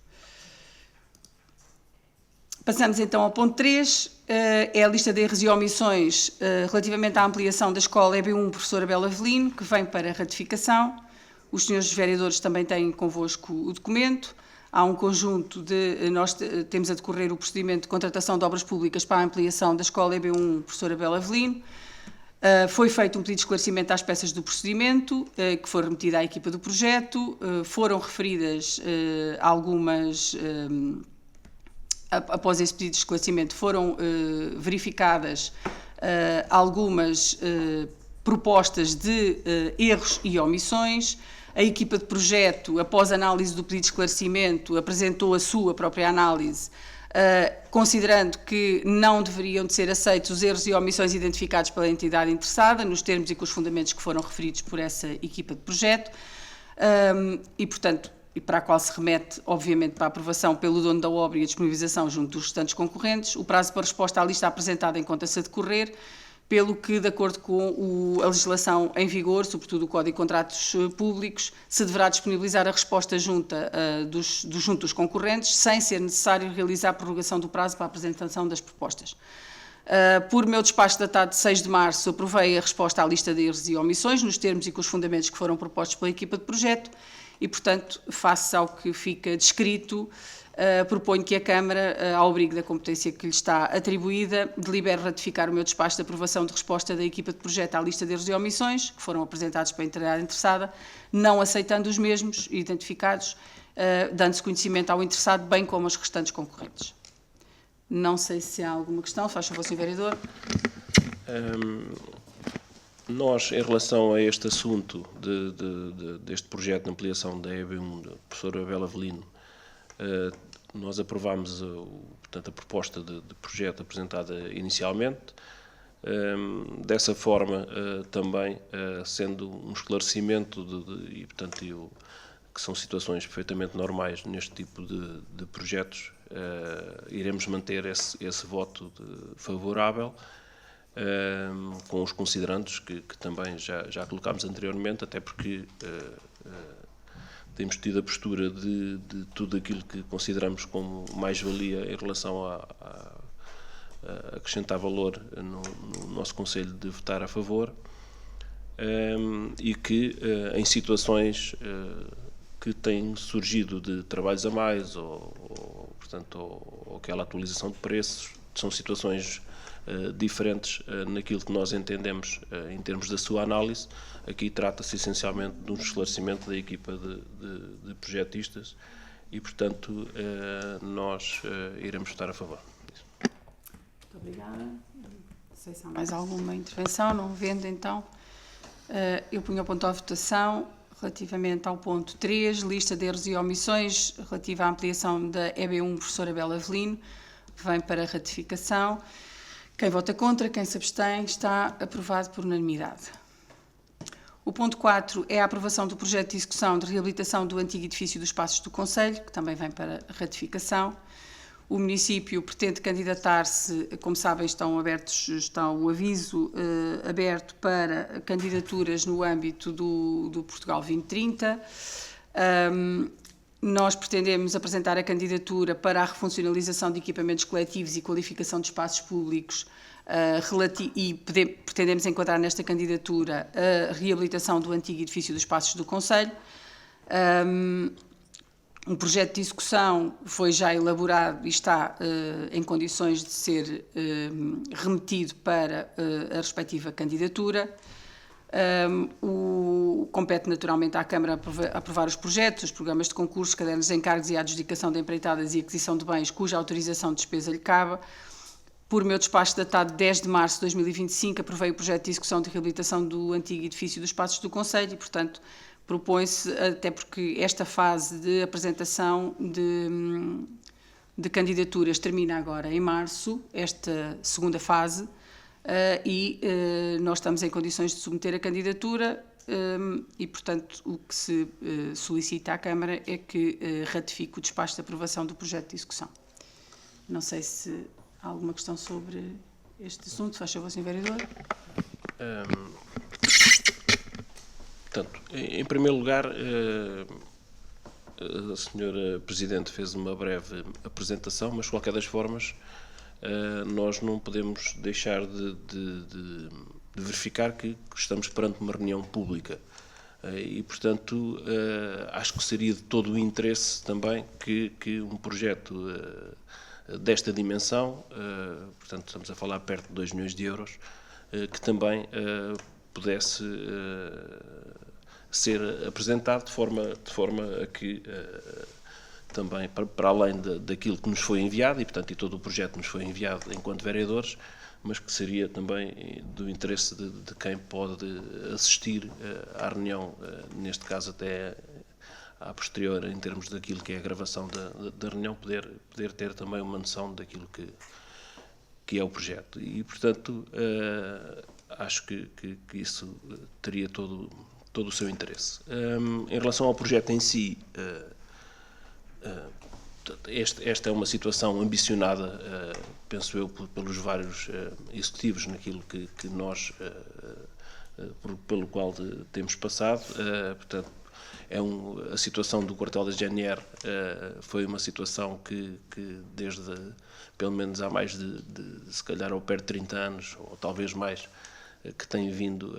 Passamos então ao ponto 3, é a lista de erros e omissões relativamente à ampliação da escola EB1 Professor Abel Avelino, que vem para ratificação. Os senhores vereadores também têm convosco o documento. Há um conjunto de... Nós temos a decorrer o procedimento de contratação de obras públicas para a ampliação da escola EB1 Professor Abel Avelino. Foi feito um pedido de esclarecimento às peças do procedimento, que foi remetido à equipa do projeto. Foram referidas algumas... Após esse pedido de esclarecimento, foram verificadas algumas propostas de erros e omissões. A equipa de projeto, após análise do pedido de esclarecimento, apresentou a sua própria análise, considerando que não deveriam de ser aceitos os erros e omissões identificados pela entidade interessada, nos termos e com os fundamentos que foram referidos por essa equipa de projeto, e, portanto, e para a qual se remete, obviamente, para a aprovação pelo dono da obra e a disponibilização junto dos restantes concorrentes. O prazo para resposta à lista apresentada encontra-se a decorrer, pelo que, de acordo com a legislação em vigor, sobretudo o Código de Contratos Públicos, se deverá disponibilizar a resposta junto dos concorrentes, sem ser necessário realizar a prorrogação do prazo para a apresentação das propostas. Por meu despacho datado de 6 de março, aprovei a resposta à lista de erros e omissões, nos termos e com os fundamentos que foram propostos pela equipa de projeto, e, portanto, face ao que fica descrito, proponho que a Câmara, ao abrigo da competência que lhe está atribuída, delibere ratificar o meu despacho de aprovação de resposta da equipa de projeto à lista de erros e omissões, que foram apresentados pela entidade interessada, não aceitando os mesmos identificados, dando-se conhecimento ao interessado, bem como aos restantes concorrentes. Não sei se há alguma questão. Faz favor, Sr. Vereador. Nós, em relação a este assunto deste projeto de ampliação da EB1 do professor Abel Avelino, nós aprovámos portanto, a proposta de projeto apresentada inicialmente. Dessa forma, também sendo um esclarecimento e, portanto, que são situações perfeitamente normais neste tipo de projetos, iremos manter esse voto favorável, com os considerandos que também já colocámos anteriormente, até porque temos tido a postura de tudo aquilo que consideramos como mais-valia em relação a acrescentar valor no nosso Conselho, de votar a favor, e que em situações que têm surgido de trabalhos a mais portanto, ou aquela atualização de preços, são situações diferentes naquilo que nós entendemos em termos da sua análise. Aqui trata-se essencialmente de um esclarecimento da equipa de projetistas e, portanto, nós iremos votar a favor. Muito obrigada. Não sei se há mais alguma intervenção. Não havendo, então, eu ponho o ponto à votação relativamente ao ponto 3, lista de erros e omissões relativa à ampliação da EB1 professor Abel Avelino, vem para ratificação. Quem vota contra, quem se abstém, está aprovado por unanimidade. O ponto 4 é a aprovação do projeto de execução de reabilitação do antigo edifício dos Passos do Conselho, que também vem para ratificação. O município pretende candidatar-se, como sabem, está o aviso aberto para candidaturas no âmbito do Portugal 2030. Nós pretendemos apresentar a candidatura para a refuncionalização de equipamentos coletivos e qualificação de espaços públicos e pretendemos enquadrar nesta candidatura a reabilitação do antigo edifício dos Passos do Concelho. Um projeto de execução foi já elaborado e está em condições de ser remetido para a respectiva candidatura. Compete naturalmente à Câmara aprovar os projetos, os programas de concursos, cadernos de encargos e a adjudicação de empreitadas e aquisição de bens cuja autorização de despesa lhe cabe. Por meu despacho datado de 10 de março de 2025, aprovei o projeto de execução de reabilitação do antigo edifício dos Passos do Concelho e, portanto, propõe-se, até porque esta fase de apresentação de candidaturas termina agora em março, esta segunda fase, e nós estamos em condições de submeter a candidatura e, portanto, o que se solicita à Câmara é que ratifique o despacho de aprovação do projeto de execução. Não sei se há alguma questão sobre este assunto. Faz favor, Sr. Vereador. Portanto, em primeiro lugar, a Sra. Presidente fez uma breve apresentação, mas, de qualquer das formas, nós não podemos deixar de verificar que estamos perante uma reunião pública e, portanto, acho que seria de todo o interesse também que um projeto desta dimensão, portanto, estamos a falar perto de 2 milhões de euros, que também pudesse ser apresentado de forma a que também, para além daquilo que nos foi enviado, e portanto todo o projeto nos foi enviado enquanto vereadores, mas que seria também do interesse de quem pode assistir à reunião, neste caso até a posterior, em termos daquilo que é a gravação da reunião, poder ter também uma noção daquilo que é o projeto. E, portanto, acho que isso teria todo o seu interesse. Em relação ao projeto em si, esta é uma situação ambicionada, penso eu, pelos vários executivos naquilo que nós, pelo qual temos passado. Portanto, a situação do quartel da GNR foi uma situação que desde, pelo menos há mais de se calhar ao perto de 30 anos, ou talvez mais, que tem vindo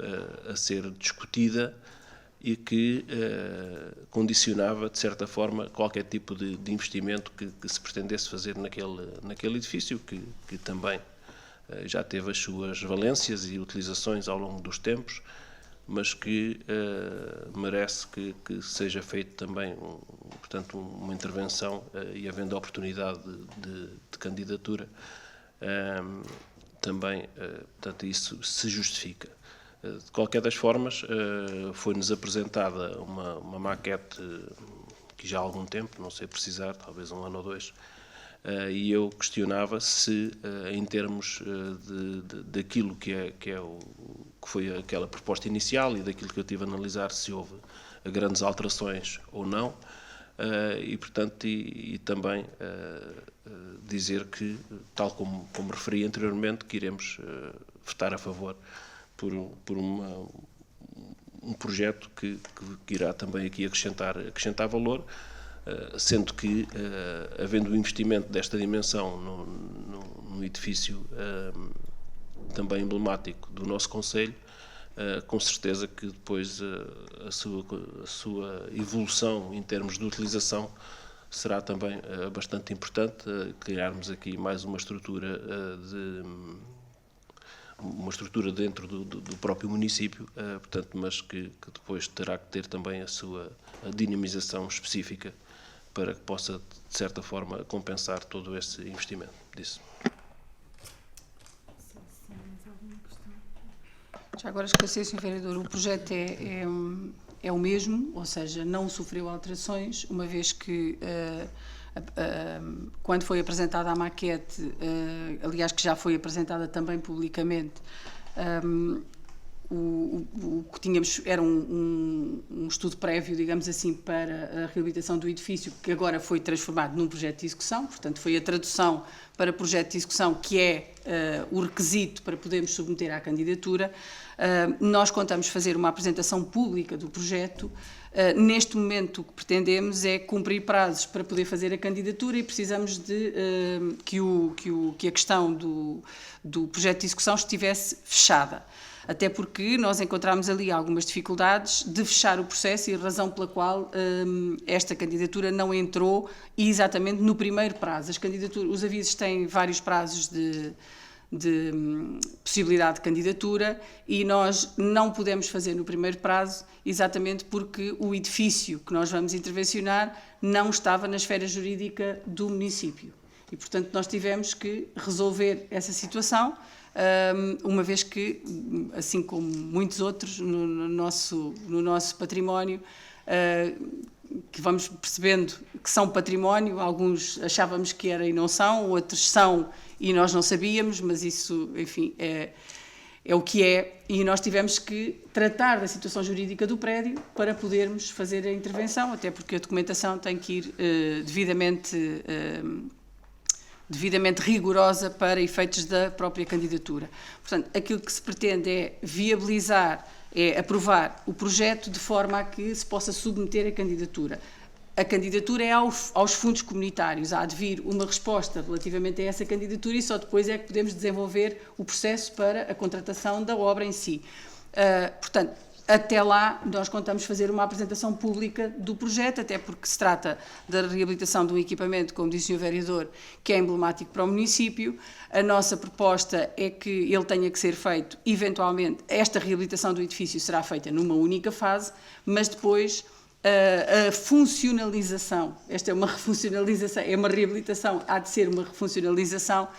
a ser discutida e que condicionava, de certa forma, qualquer tipo de investimento que se pretendesse fazer naquele edifício, que também já teve as suas valências e utilizações ao longo dos tempos, mas que merece que seja feito também, portanto, uma intervenção e, havendo a oportunidade de candidatura, também, portanto, isso se justifica. De qualquer das formas, foi-nos apresentada uma maquete que já há algum tempo, não sei precisar, talvez 1 ano ou 2, e eu questionava se, em termos daquilo que foi aquela proposta inicial e daquilo que eu tive a analisar, se houve grandes alterações ou não, e, portanto, e também dizer que, tal como referi anteriormente, que iremos votar a favor por um projeto que irá também aqui acrescentar valor, sendo que, havendo o investimento desta dimensão num edifício também emblemático do nosso concelho, com certeza que depois a sua evolução em termos de utilização será também bastante importante, criarmos aqui mais uma estrutura dentro do próprio município, portanto, mas que depois terá que ter também a sua dinamização específica para que possa, de certa forma, compensar todo esse investimento disso. Já agora esclarecer, Sr. Vereador, o projeto é o mesmo, ou seja, não sofreu alterações, uma vez que, quando foi apresentada a maquete, aliás, que já foi apresentada também publicamente, o que tínhamos era um estudo prévio, digamos assim, para a reabilitação do edifício, que agora foi transformado num projeto de execução, portanto foi a tradução para projeto de execução, que é o requisito para podermos submeter à candidatura. Nós contamos fazer uma apresentação pública do projeto. Neste momento o que pretendemos é cumprir prazos para poder fazer a candidatura e precisamos de que a questão do projeto de execução estivesse fechada. Até porque nós encontramos ali algumas dificuldades de fechar o processo e a razão pela qual esta candidatura não entrou exatamente no primeiro prazo. Os avisos têm vários prazos de possibilidade de candidatura e nós não podemos fazer no primeiro prazo exatamente porque o edifício que nós vamos intervencionar não estava na esfera jurídica do município. E, portanto, nós tivemos que resolver essa situação, uma vez que, assim como muitos outros no nosso património, que vamos percebendo que são património, alguns achávamos que era e não são, outros são e nós não sabíamos, mas isso, enfim, é o que é, e nós tivemos que tratar da situação jurídica do prédio para podermos fazer a intervenção, até porque a documentação tem que ir devidamente rigorosa para efeitos da própria candidatura. Portanto, aquilo que se pretende é viabilizar, é aprovar o projeto de forma a que se possa submeter a candidatura. A candidatura é aos fundos comunitários, há de vir uma resposta relativamente a essa candidatura e só depois é que podemos desenvolver o processo para a contratação da obra em si. Portanto, até lá nós contamos fazer uma apresentação pública do projeto, até porque se trata da reabilitação de um equipamento, como disse o Sr. Vereador, que é emblemático para o município. A nossa proposta é que ele tenha que ser feito, eventualmente, esta reabilitação do edifício será feita numa única fase, mas depois a funcionalização, esta é uma refuncionalização, é uma reabilitação, há de ser uma refuncionalização,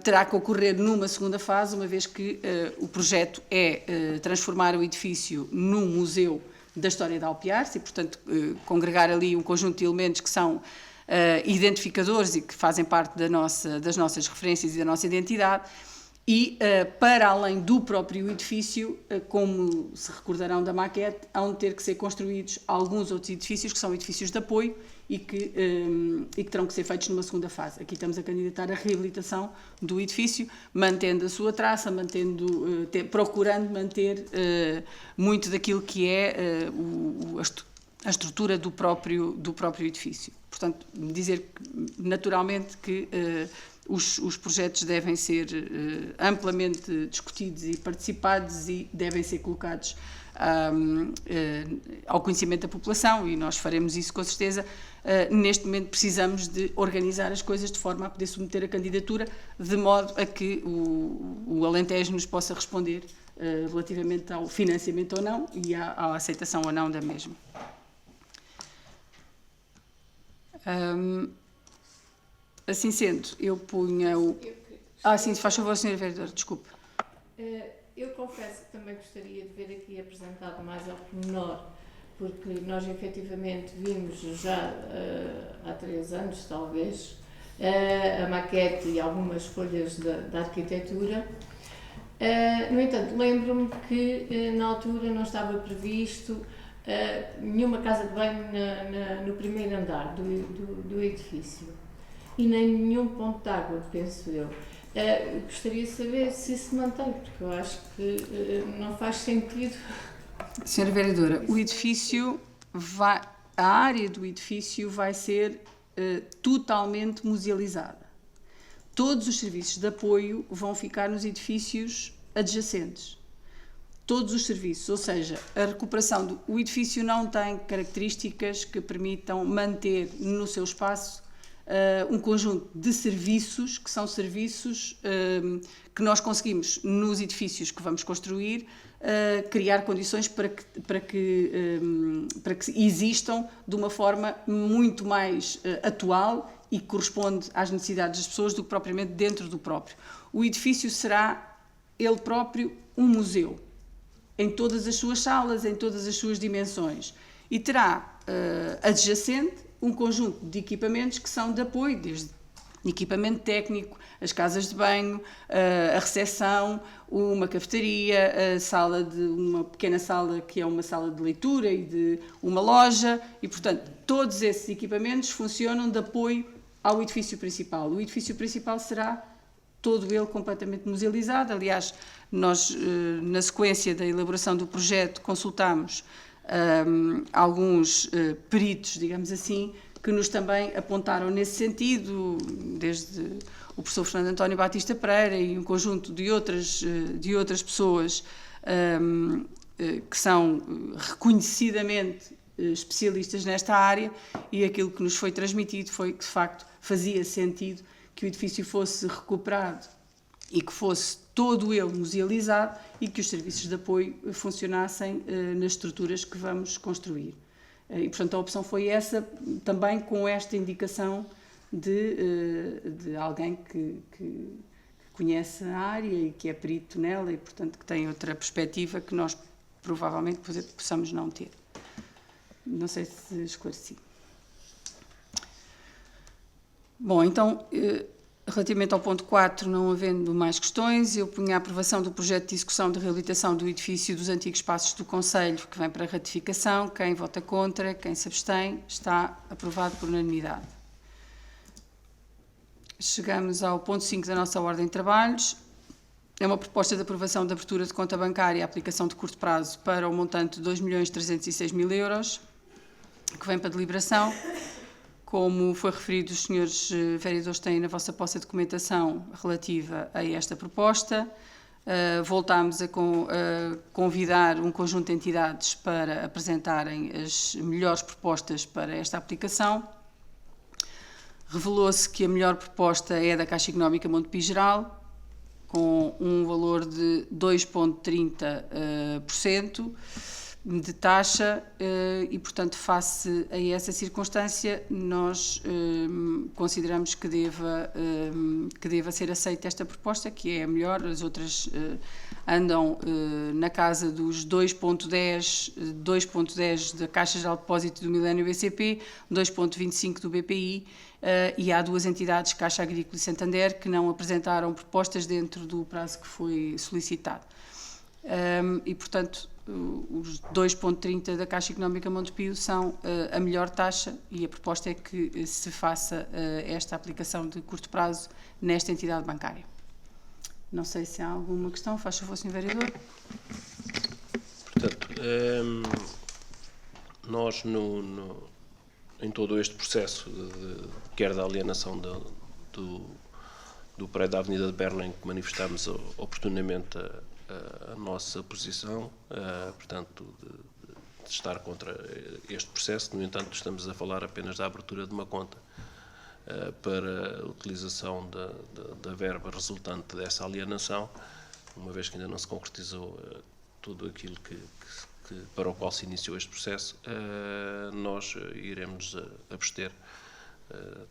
terá que ocorrer numa segunda fase, uma vez que o projeto é transformar o edifício num museu da história de Alpiares e, portanto, congregar ali um conjunto de elementos que são identificadores e que fazem parte das nossas referências e da nossa identidade. E, para além do próprio edifício, como se recordarão da maquete, hão de ter que ser construídos alguns outros edifícios, que são edifícios de apoio e que terão que ser feitos numa segunda fase. Aqui estamos a candidatar a reabilitação do edifício, mantendo a sua traça, procurando manter muito daquilo que é a estrutura do próprio edifício. Portanto, dizer naturalmente que os projetos devem ser amplamente discutidos e participados e devem ser colocados ao conhecimento da população e nós faremos isso com certeza. Neste momento precisamos de organizar as coisas de forma a poder submeter a candidatura de modo a que o Alentejo nos possa responder relativamente ao financiamento ou não e à aceitação ou não da mesma. Assim sendo, eu punha o... sim, se faz favor, Sr. Vereador, desculpe. Eu confesso que também gostaria de ver aqui apresentado mais ao pormenor, porque nós efetivamente vimos já há 3 anos, talvez, a maquete e algumas folhas da arquitetura. No entanto, lembro-me que na altura não estava previsto nenhuma casa de banho no primeiro andar do edifício. E nem nenhum ponto de água, penso eu. Gostaria de saber se se mantém, porque eu acho que não faz sentido. Senhora Vereadora, a área do edifício vai ser totalmente musealizada. Todos os serviços de apoio vão ficar nos edifícios adjacentes. Todos os serviços, ou seja, a recuperação o edifício não tem características que permitam manter no seu espaço um conjunto de serviços, que são serviços que nós conseguimos, nos edifícios que vamos construir, criar condições para que existam de uma forma muito mais atual e que corresponde às necessidades das pessoas do que propriamente dentro do próprio. O edifício será, ele próprio, um museu, em todas as suas salas, em todas as suas dimensões, e terá adjacente um conjunto de equipamentos que são de apoio, desde equipamento técnico, as casas de banho, a recepção, uma cafetaria, uma pequena sala que é uma sala de leitura e de uma loja e, portanto, todos esses equipamentos funcionam de apoio ao edifício principal. O edifício principal será todo ele completamente musealizado. Aliás, nós, na sequência da elaboração do projeto, consultámos alguns peritos, digamos assim, que nos também apontaram nesse sentido, desde o professor Fernando António Batista Pereira e um conjunto de outras pessoas que são reconhecidamente especialistas nesta área, e aquilo que nos foi transmitido foi que, de facto, fazia sentido que o edifício fosse recuperado e que fosse todo ele musealizado e que os serviços de apoio funcionassem nas estruturas que vamos construir. E, portanto, a opção foi essa, também com esta indicação de alguém que conhece a área e que é perito nela e, portanto, que tem outra perspectiva que nós provavelmente possamos não ter. Não sei se esclareci. Bom, então, relativamente ao ponto 4, não havendo mais questões, eu ponho a aprovação do projeto de execução de reabilitação do edifício dos antigos espaços do Conselho, que vem para ratificação. Quem vota contra, quem se abstém, está aprovado por unanimidade. Chegamos ao ponto 5 da nossa ordem de trabalhos. É uma proposta de aprovação de abertura de conta bancária e aplicação de curto prazo para o montante de 2.306.000 euros, que vem para deliberação. Como foi referido, os senhores vereadores têm na vossa posse a documentação relativa a esta proposta. Voltámos a convidar um conjunto de entidades para apresentarem as melhores propostas para esta aplicação. Revelou-se que a melhor proposta é a da Caixa Económica Montepio Geral, com um valor de 2,30% de taxa e, portanto, face a essa circunstância, nós consideramos que deva ser aceita esta proposta, que é a melhor. As outras andam na casa dos 2,10 da Caixa Geral de Depósito do Milênio BCP, 2,25 do BPI, e há duas entidades, Caixa Agrícola e Santander, que não apresentaram propostas dentro do prazo que foi solicitado. E, portanto, os 2,30 da Caixa Económica Montepio são a melhor taxa e a proposta é que se faça esta aplicação de curto prazo nesta entidade bancária. Não sei se há alguma questão. Faz favor, Sr. Vereador. Portanto, nós em todo este processo, quer da alienação do prédio da Avenida de Berlim, que manifestámos oportunamente a nossa posição, portanto, de estar contra este processo. No entanto, estamos a falar apenas da abertura de uma conta para a utilização da verba resultante dessa alienação, uma vez que ainda não se concretizou tudo aquilo para o qual se iniciou este processo. Nós iremos abster,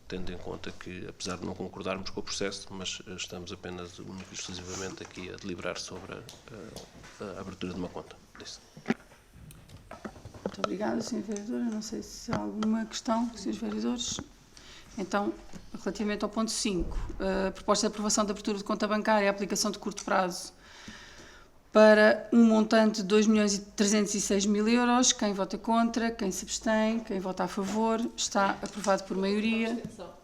tendo em conta que, apesar de não concordarmos com o processo, mas estamos apenas, única e exclusivamente, aqui a deliberar sobre a abertura de uma conta. Muito obrigada, Sra. Vereadora. Não sei se há alguma questão, Srs. Vereadores. Então, relativamente ao ponto 5, a proposta de aprovação de abertura de conta bancária e aplicação de curto prazo para um montante de 2.306.000 euros. Quem vota contra, quem se abstém, quem vota a favor, está aprovado por maioria,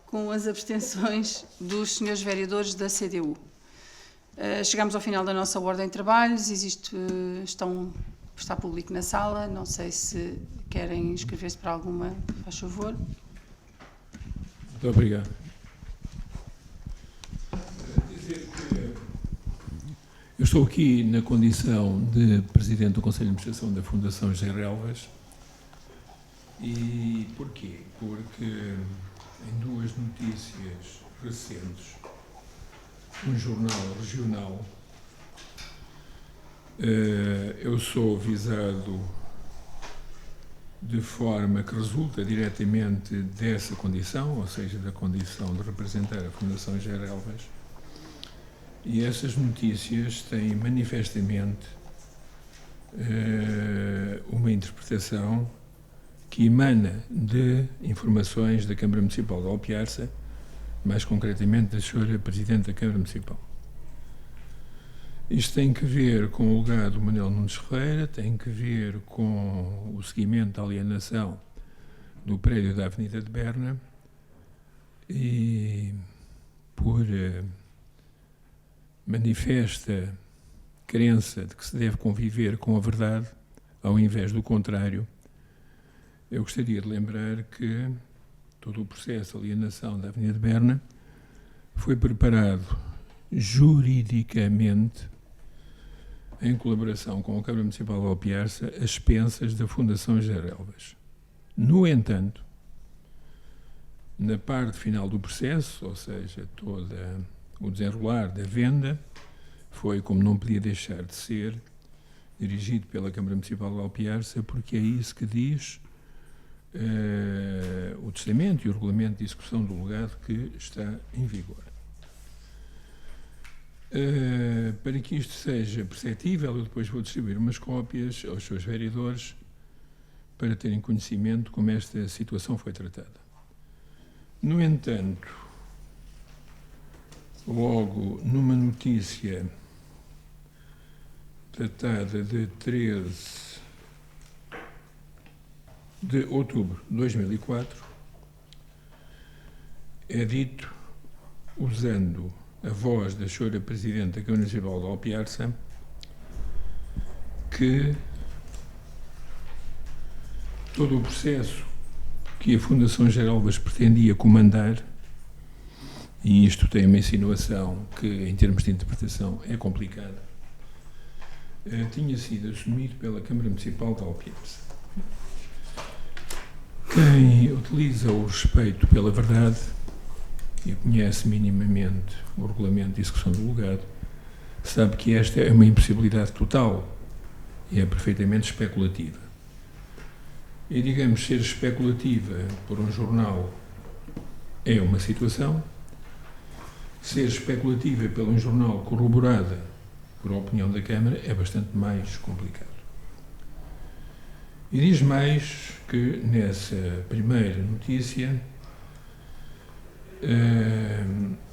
com as abstenções dos senhores vereadores da CDU. Chegamos ao final da nossa ordem de trabalhos. Está público na sala. Não sei se querem inscrever-se para alguma. Faz favor. Muito obrigado. Eu estou aqui na condição de Presidente do Conselho de Administração da Fundação José Relvas. E porquê? Porque em duas notícias recentes, um jornal regional, eu sou visado de forma que resulta diretamente dessa condição, ou seja, da condição de representar a Fundação José Relvas. E essas notícias têm manifestamente uma interpretação que emana de informações da Câmara Municipal de Alpiarça, mais concretamente da Sra. Presidente da Câmara Municipal. Isto tem que ver com o legado do Manuel Nunes Ferreira, tem que ver com o seguimento da alienação do prédio da Avenida de Berna e por manifesta crença de que se deve conviver com a verdade, ao invés do contrário. Eu gostaria de lembrar que todo o processo de alienação da Avenida de Berna foi preparado juridicamente em colaboração com a Câmara Municipal de Alpiarça, às expensas da Fundação Gerelvas. No entanto, na parte final do processo, ou seja, todo o desenrolar da venda, foi, como não podia deixar de ser, dirigido pela Câmara Municipal de Alpiarça, porque é isso que diz o testamento e o regulamento de execução do legado que está em vigor. Para que isto seja perceptível, eu depois vou distribuir umas cópias aos seus vereadores para terem conhecimento de como esta situação foi tratada. No entanto, logo numa notícia datada de 13 de outubro de 2004, é dito, usando a voz da Sra. Presidente da Câmara Municipal de Alpiarça, que todo o processo que a Fundação Gerelvas pretendia comandar, e isto tem uma insinuação que, em termos de interpretação, é complicada, tinha sido assumido pela Câmara Municipal de Alpiarça. Quem utiliza o respeito pela verdade e conhece minimamente o regulamento de execução do legado, sabe que esta é uma impossibilidade total e é perfeitamente especulativa. E, digamos, ser especulativa por um jornal é uma situação, ser especulativa por um jornal corroborada por a opinião da Câmara é bastante mais complicado. E diz mais que, nessa primeira notícia,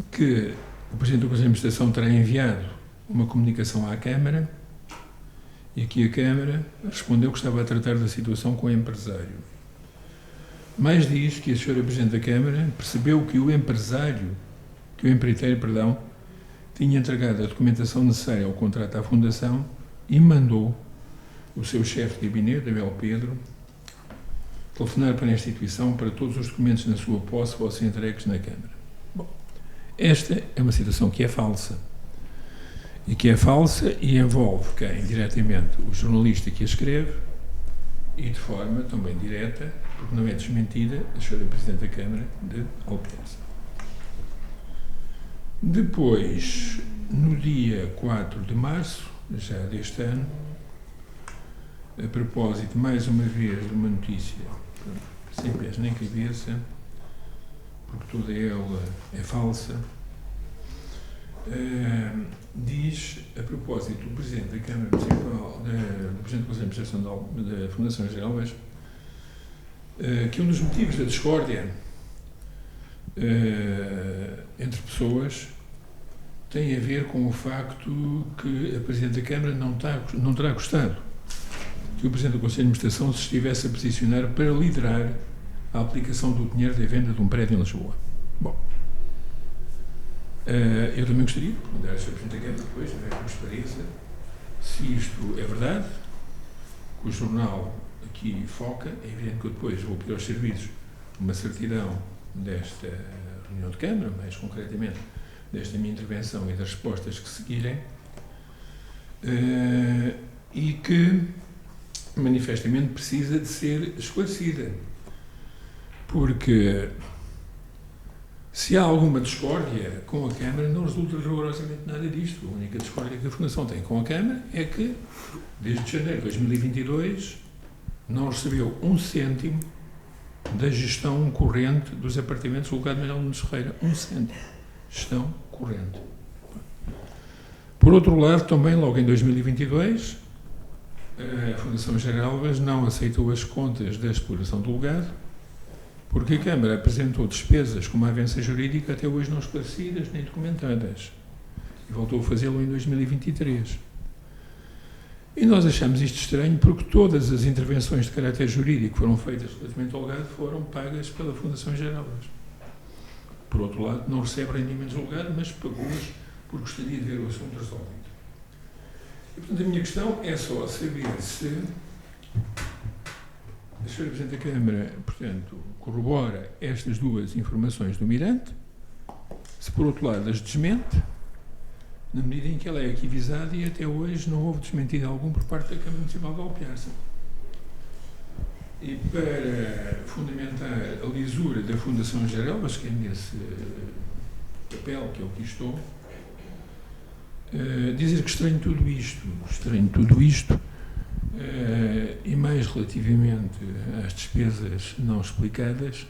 que o Presidente do Conselho de Administração terá enviado uma comunicação à Câmara e que a Câmara respondeu que estava a tratar da situação com o empresário. Mais diz que a Sra. Presidente da Câmara percebeu que o empreiteiro, tinha entregado a documentação necessária ao contrato à Fundação e mandou o seu chefe de gabinete, Abel Pedro, telefonar para a instituição para todos os documentos na sua posse fossem entregues na Câmara. Bom, esta é uma situação que é falsa. E que é falsa e envolve quem? Diretamente o jornalista que a escreve e de forma também direta, porque não é desmentida, a Sra. Presidente da Câmara de Alpiarça. Depois, no dia 4 de março, já deste ano, a propósito, mais uma vez, de uma notícia sem pés nem cabeça, porque toda ela é falsa, diz, a propósito do Presidente da Câmara Municipal, do Presidente do Conselho de Administração da Fundação Gerelvas, que um dos motivos da discórdia entre pessoas tem a ver com o facto que a Presidente da Câmara não terá gostado que o Presidente do Conselho de Administração se estivesse a posicionar para liderar a aplicação do dinheiro da venda de um prédio em Lisboa. Bom, eu também gostaria de perguntar ao Sr. Presidente da Câmara depois, com transparência, se isto é verdade, que o jornal aqui foca. É evidente que eu depois vou pedir aos serviços uma certidão desta reunião de Câmara, mais concretamente desta minha intervenção e das respostas que seguirem, e que manifestamente precisa de ser esclarecida, porque se há alguma discórdia com a Câmara, não resulta rigorosamente nada disto. A única discórdia que a Fundação tem com a Câmara é que, desde janeiro de 2022, não recebeu um cêntimo da gestão corrente dos apartamentos do legado de Manuel Nunes Ferreira. Um cêntimo. Gestão corrente. Por outro lado, também, logo em 2022, a Fundação Gerelvas não aceitou as contas da exploração do legado porque a Câmara apresentou despesas com uma avança jurídica até hoje não esclarecidas nem documentadas. E voltou a fazê-lo em 2023. E nós achamos isto estranho porque todas as intervenções de caráter jurídico que foram feitas relativamente ao legado foram pagas pela Fundação Geralvas. Por outro lado, não recebe rendimentos do legado, mas pagou-os porque gostaria de ver o assunto resolvido. E, portanto, a minha questão é só saber se a Sra. Presidente da Câmara, portanto, corrobora estas duas informações do Mirante, se, por outro lado, as desmente, na medida em que ela é aqui visada e até hoje não houve desmentido algum por parte da Câmara Municipal de Alpiarça. E para fundamentar a lisura da Fundação Geralvas, que é nesse papel que eu aqui estou, dizer que estranho tudo isto, e mais relativamente às despesas não explicadas,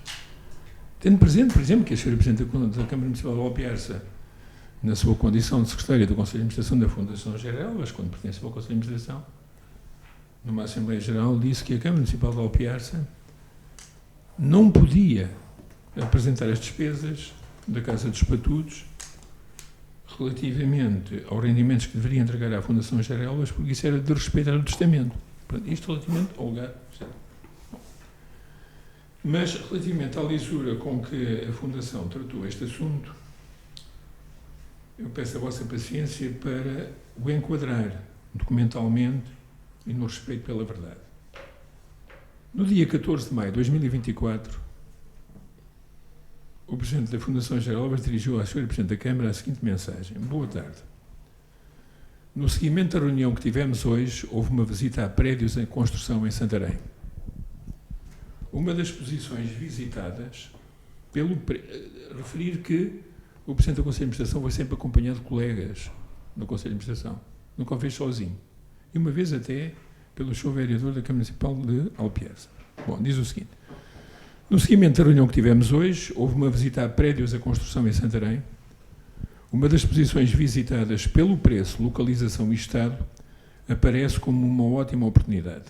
tendo presente, por exemplo, que a Sra. Presidente da Câmara Municipal de Alpiarça, na sua condição de secretária do Conselho de Administração da Fundação Geralvas, quando pertenceu ao Conselho de Administração, numa Assembleia Geral, disse que a Câmara Municipal de Alpiarça não podia apresentar as despesas da Casa dos Patudos relativamente aos rendimentos que deveria entregar à Fundação Geralvas, porque isso era de respeitar o testamento. Isto relativamente ao legado. Mas, relativamente à lisura com que a Fundação tratou este assunto, eu peço a vossa paciência para o enquadrar documentalmente e no respeito pela verdade. No dia 14 de maio de 2024, o Presidente da Fundação Geralvas dirigiu à Sra. Presidente da Câmara a seguinte mensagem: boa tarde. No seguimento da reunião que tivemos hoje, houve uma visita a prédios em construção em Santarém. Uma das posições visitadas, referir que o Presidente do Conselho de Administração foi sempre acompanhado de colegas no Conselho de Administração, nunca o fez sozinho. E uma vez até pelo Sr. Vereador da Câmara Municipal de Alpiarça. Bom, diz o seguinte: no seguimento da reunião que tivemos hoje, houve uma visita a prédios em construção em Santarém. Uma das posições visitadas pelo preço, localização e estado aparece como uma ótima oportunidade.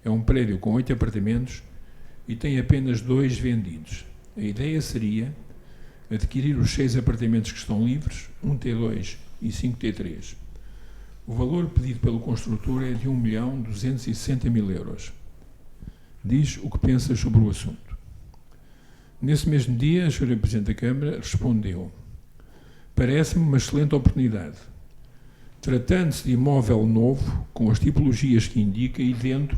É um prédio com 8 apartamentos e tem apenas 2 vendidos. A ideia seria adquirir os 6 apartamentos que estão livres, um T2 e 5 T3. O valor pedido pelo construtor é de 1.260.000 euros. Diz o que pensa sobre o assunto. Nesse mesmo dia, a Sra. Presidente da Câmara respondeu: parece-me uma excelente oportunidade. Tratando-se de imóvel novo, com as tipologias que indica e dentro,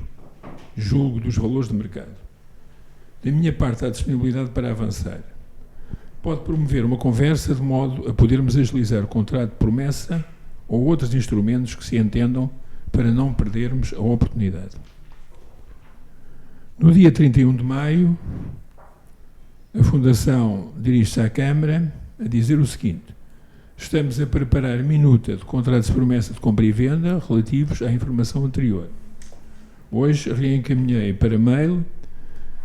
julgo, dos valores de mercado. Da minha parte, há disponibilidade para avançar. Pode promover uma conversa de modo a podermos agilizar o contrato de promessa ou outros instrumentos que se entendam para não perdermos a oportunidade. No dia 31 de maio, a Fundação dirige-se à Câmara a dizer o seguinte: estamos a preparar minuta de contratos de promessa de compra e venda relativos à informação anterior. Hoje reencaminhei para mail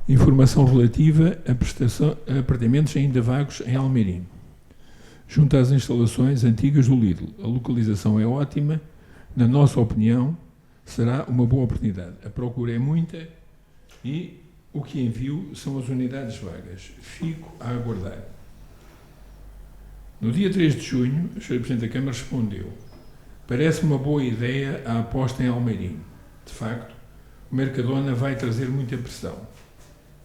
informação relativa a prestação a apartamentos ainda vagos em Almeirim, junto às instalações antigas do Lidl. A localização é ótima, na nossa opinião, será uma boa oportunidade. A procura é muita e o que envio são as unidades vagas. Fico a aguardar. No dia 3 de junho, o Sr. Presidente da Câmara respondeu: parece-me uma boa ideia a aposta em Almeirim. De facto, o Mercadona vai trazer muita pressão.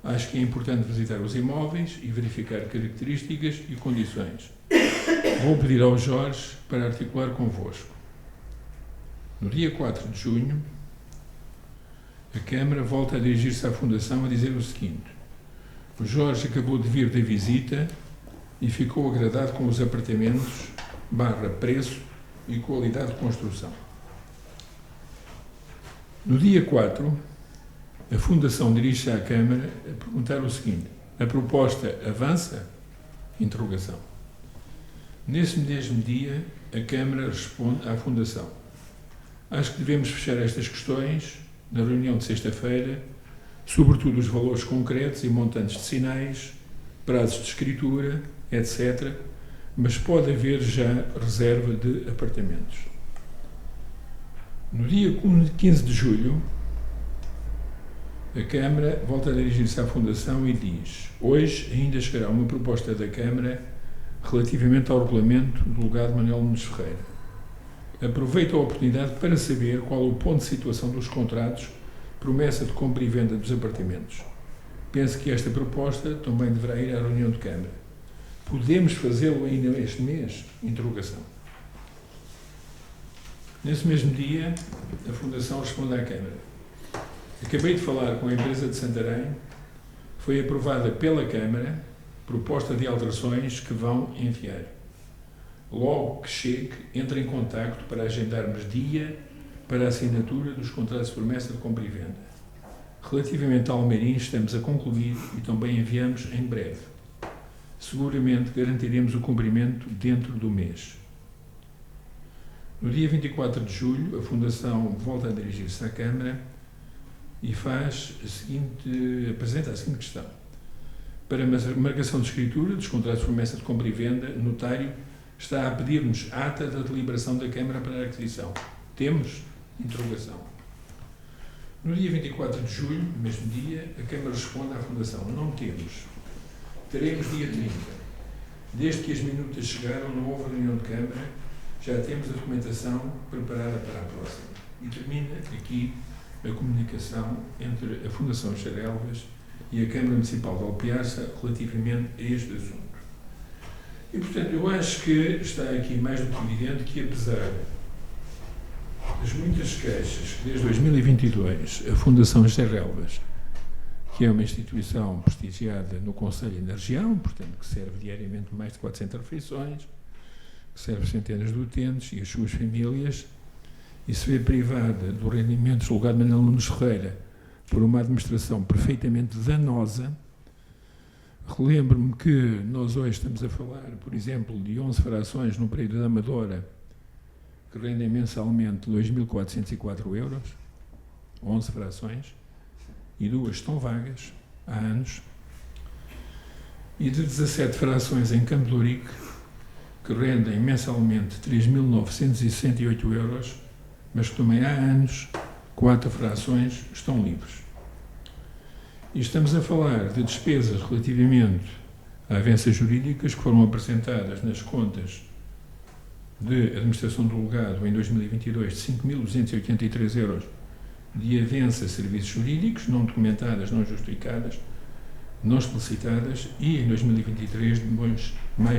Acho que é importante visitar os imóveis e verificar características e condições. Vou pedir ao Jorge para articular convosco. No dia 4 de junho, a Câmara volta a dirigir-se à Fundação a dizer o seguinte: o Jorge acabou de vir da visita e ficou agradado com os apartamentos, preço e qualidade de construção. No dia 4, a Fundação dirige-se à Câmara a perguntar o seguinte: a proposta avança? Interrogação. Nesse mesmo dia, a Câmara responde à Fundação: acho que devemos fechar estas questões na reunião de sexta-feira, sobretudo os valores concretos e montantes de sinais, prazos de escritura, etc., mas pode haver já reserva de apartamentos. No dia 15 de julho, A Câmara volta a dirigir-se à Fundação e diz: hoje ainda chegará uma proposta da Câmara relativamente ao regulamento do legado Manuel Nunes Ferreira. Aproveito a oportunidade para saber qual o ponto de situação dos contratos, promessa de compra e venda dos apartamentos. Penso que esta proposta também deverá ir à reunião de Câmara. Podemos fazê-lo ainda este mês? Interrogação. Nesse mesmo dia, a Fundação responde à Câmara: acabei de falar com a empresa de Santarém, foi aprovada pela Câmara proposta de alterações que vão enviar. Logo que chegue, entre em contacto para agendarmos dia para a assinatura dos contratos de promessa de compra e venda. Relativamente ao Almeirim, estamos a concluir e também enviamos em breve. Seguramente garantiremos o cumprimento dentro do mês. No dia 24 de julho, a Fundação volta a dirigir-se à Câmara e apresenta a seguinte questão. Para a marcação de escritura dos contratos de promessa de compra e venda, o notário está a pedir-nos ata da deliberação da Câmara para a aquisição. Temos? Interrogação. No dia 24 de julho, no mesmo dia, a Câmara responde à Fundação: não temos. Teremos dia 30. Desde que as minutas chegaram, não houve reunião de Câmara, já temos a documentação preparada para a próxima. E termina aqui a comunicação entre a Fundação Xarelvas e a Câmara Municipal de Alpiarça relativamente a este assunto. E, portanto, eu acho que está aqui mais do que evidente que, apesar das muitas queixas que desde 2022 a Fundação Xarelvas, que é uma instituição prestigiada no Conselho da região, portanto, que serve diariamente mais de 400 refeições, que serve centenas de utentes e as suas famílias, e se vê privada do rendimento do legado Manuel Nunes Ferreira por uma administração perfeitamente danosa. Relembro-me que nós hoje estamos a falar, por exemplo, de 11 frações no período da Amadora, que rendem mensalmente 2.404 euros, 11 frações, e 2 estão vagas há anos, e de 17 frações em Campo de Ourique, que rendem mensalmente 3.968 euros, mas que também há anos 4 frações estão livres. E estamos a falar de despesas relativamente a avanças jurídicas que foram apresentadas nas contas de administração do legado em 2022 de 5.283 euros de avanças a serviços jurídicos, não documentadas, não justificadas, não explicitadas, e em 2023 de mais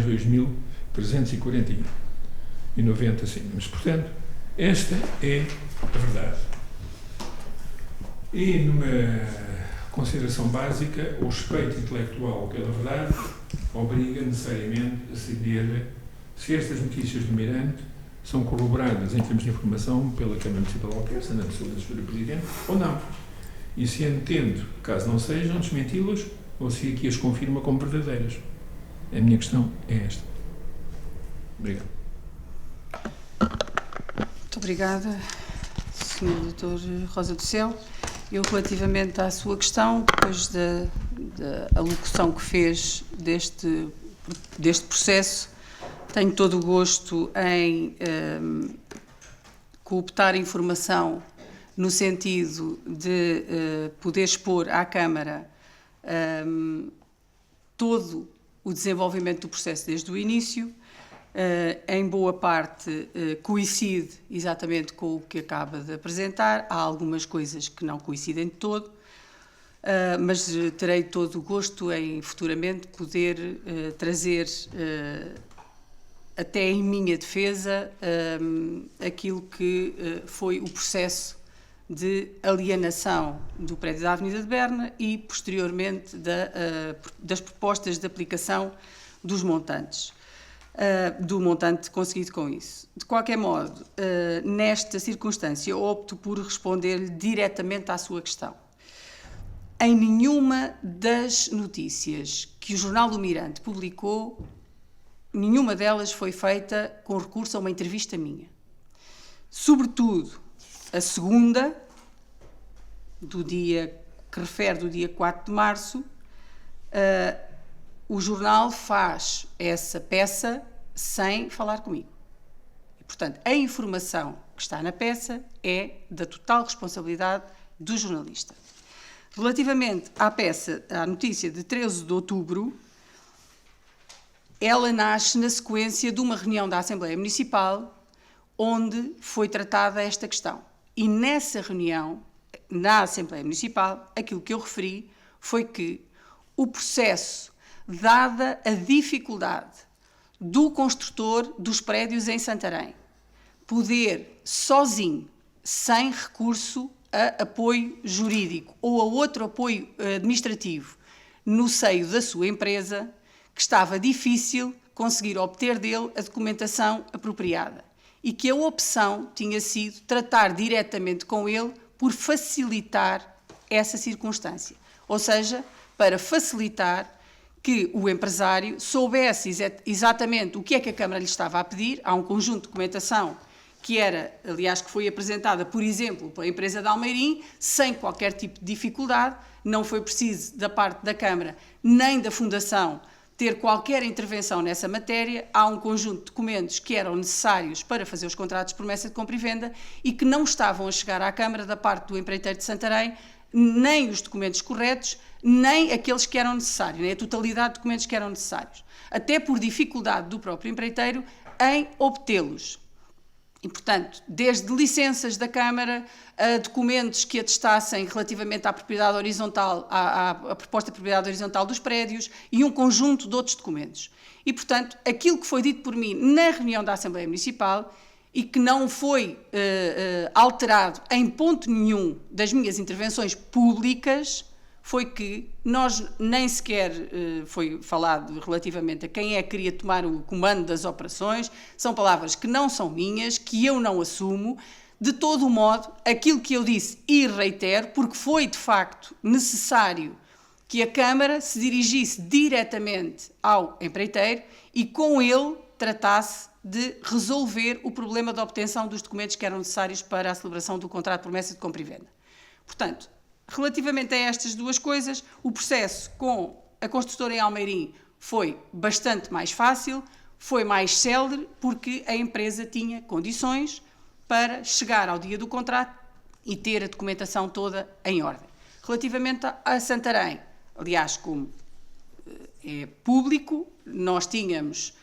2.341,90 cêntimos. Portanto, esta é a verdade. E numa consideração básica, o respeito intelectual pela verdade obriga necessariamente a saber se estas notícias do Mirante são corroboradas em termos de informação pela Câmara Municipal de Alpiarça, na pessoa da Sra. Presidente, ou não. E se entendo, caso não sejam, desmenti-las, ou se aqui as confirma como verdadeiras. A minha questão é esta. Obrigado. Muito obrigada, Sr. Dr. Rosa do Céu. Eu, relativamente à sua questão, depois da alocução que fez deste processo, tenho todo o gosto em cooptar informação no sentido de poder expor à Câmara todo o desenvolvimento do processo desde o início. Em boa parte coincide exatamente com o que acaba de apresentar. Há algumas coisas que não coincidem de todo, mas terei todo o gosto em futuramente poder trazer até em minha defesa aquilo que foi o processo de alienação do prédio da Avenida de Berna e, posteriormente, das propostas de aplicação dos montantes. Do montante conseguido com isso. De qualquer modo, nesta circunstância, opto por responder diretamente à sua questão. Em nenhuma das notícias que o Jornal do Mirante publicou, nenhuma delas foi feita com recurso a uma entrevista minha. Sobretudo, a segunda, que refere do dia 4 de março, o jornal faz essa peça sem falar comigo. E, portanto, a informação que está na peça é da total responsabilidade do jornalista. Relativamente à notícia de 13 de outubro, ela nasce na sequência de uma reunião da Assembleia Municipal onde foi tratada esta questão. E nessa reunião, na Assembleia Municipal, aquilo que eu referi foi que o processo, dada a dificuldade do construtor dos prédios em Santarém, poder sozinho, sem recurso a apoio jurídico ou a outro apoio administrativo no seio da sua empresa, que estava difícil conseguir obter dele a documentação apropriada e que a opção tinha sido tratar diretamente com ele por facilitar essa circunstância. Ou seja, para facilitar que o empresário soubesse exatamente o que é que a Câmara lhe estava a pedir. Há um conjunto de documentação que era, aliás, que foi apresentada, por exemplo, pela empresa de Almeirim, sem qualquer tipo de dificuldade. Não foi preciso, da parte da Câmara, nem da Fundação, ter qualquer intervenção nessa matéria. Há um conjunto de documentos que eram necessários para fazer os contratos de promessa de compra e venda e que não estavam a chegar à Câmara da parte do empreiteiro de Santarém, nem os documentos corretos, nem aqueles que eram necessários, nem a totalidade de documentos que eram necessários, até por dificuldade do próprio empreiteiro em obtê-los. E, portanto, desde licenças da Câmara a documentos que atestassem relativamente à propriedade horizontal, à proposta de propriedade horizontal dos prédios e um conjunto de outros documentos. E, portanto, aquilo que foi dito por mim na reunião da Assembleia Municipal e que não foi alterado em ponto nenhum das minhas intervenções públicas foi que nós nem sequer foi falado relativamente a quem é que queria tomar o comando das operações. São palavras que não são minhas, que eu não assumo. De todo o modo, aquilo que eu disse e reitero, porque foi de facto necessário que a Câmara se dirigisse diretamente ao empreiteiro e com ele tratasse de resolver o problema da obtenção dos documentos que eram necessários para a celebração do contrato de promessa de compra e venda. Portanto, relativamente a estas duas coisas, o processo com a construtora em Almeirim foi bastante mais fácil, foi mais célere, porque a empresa tinha condições para chegar ao dia do contrato e ter a documentação toda em ordem. Relativamente a Santarém, aliás, como é público, nós tínhamos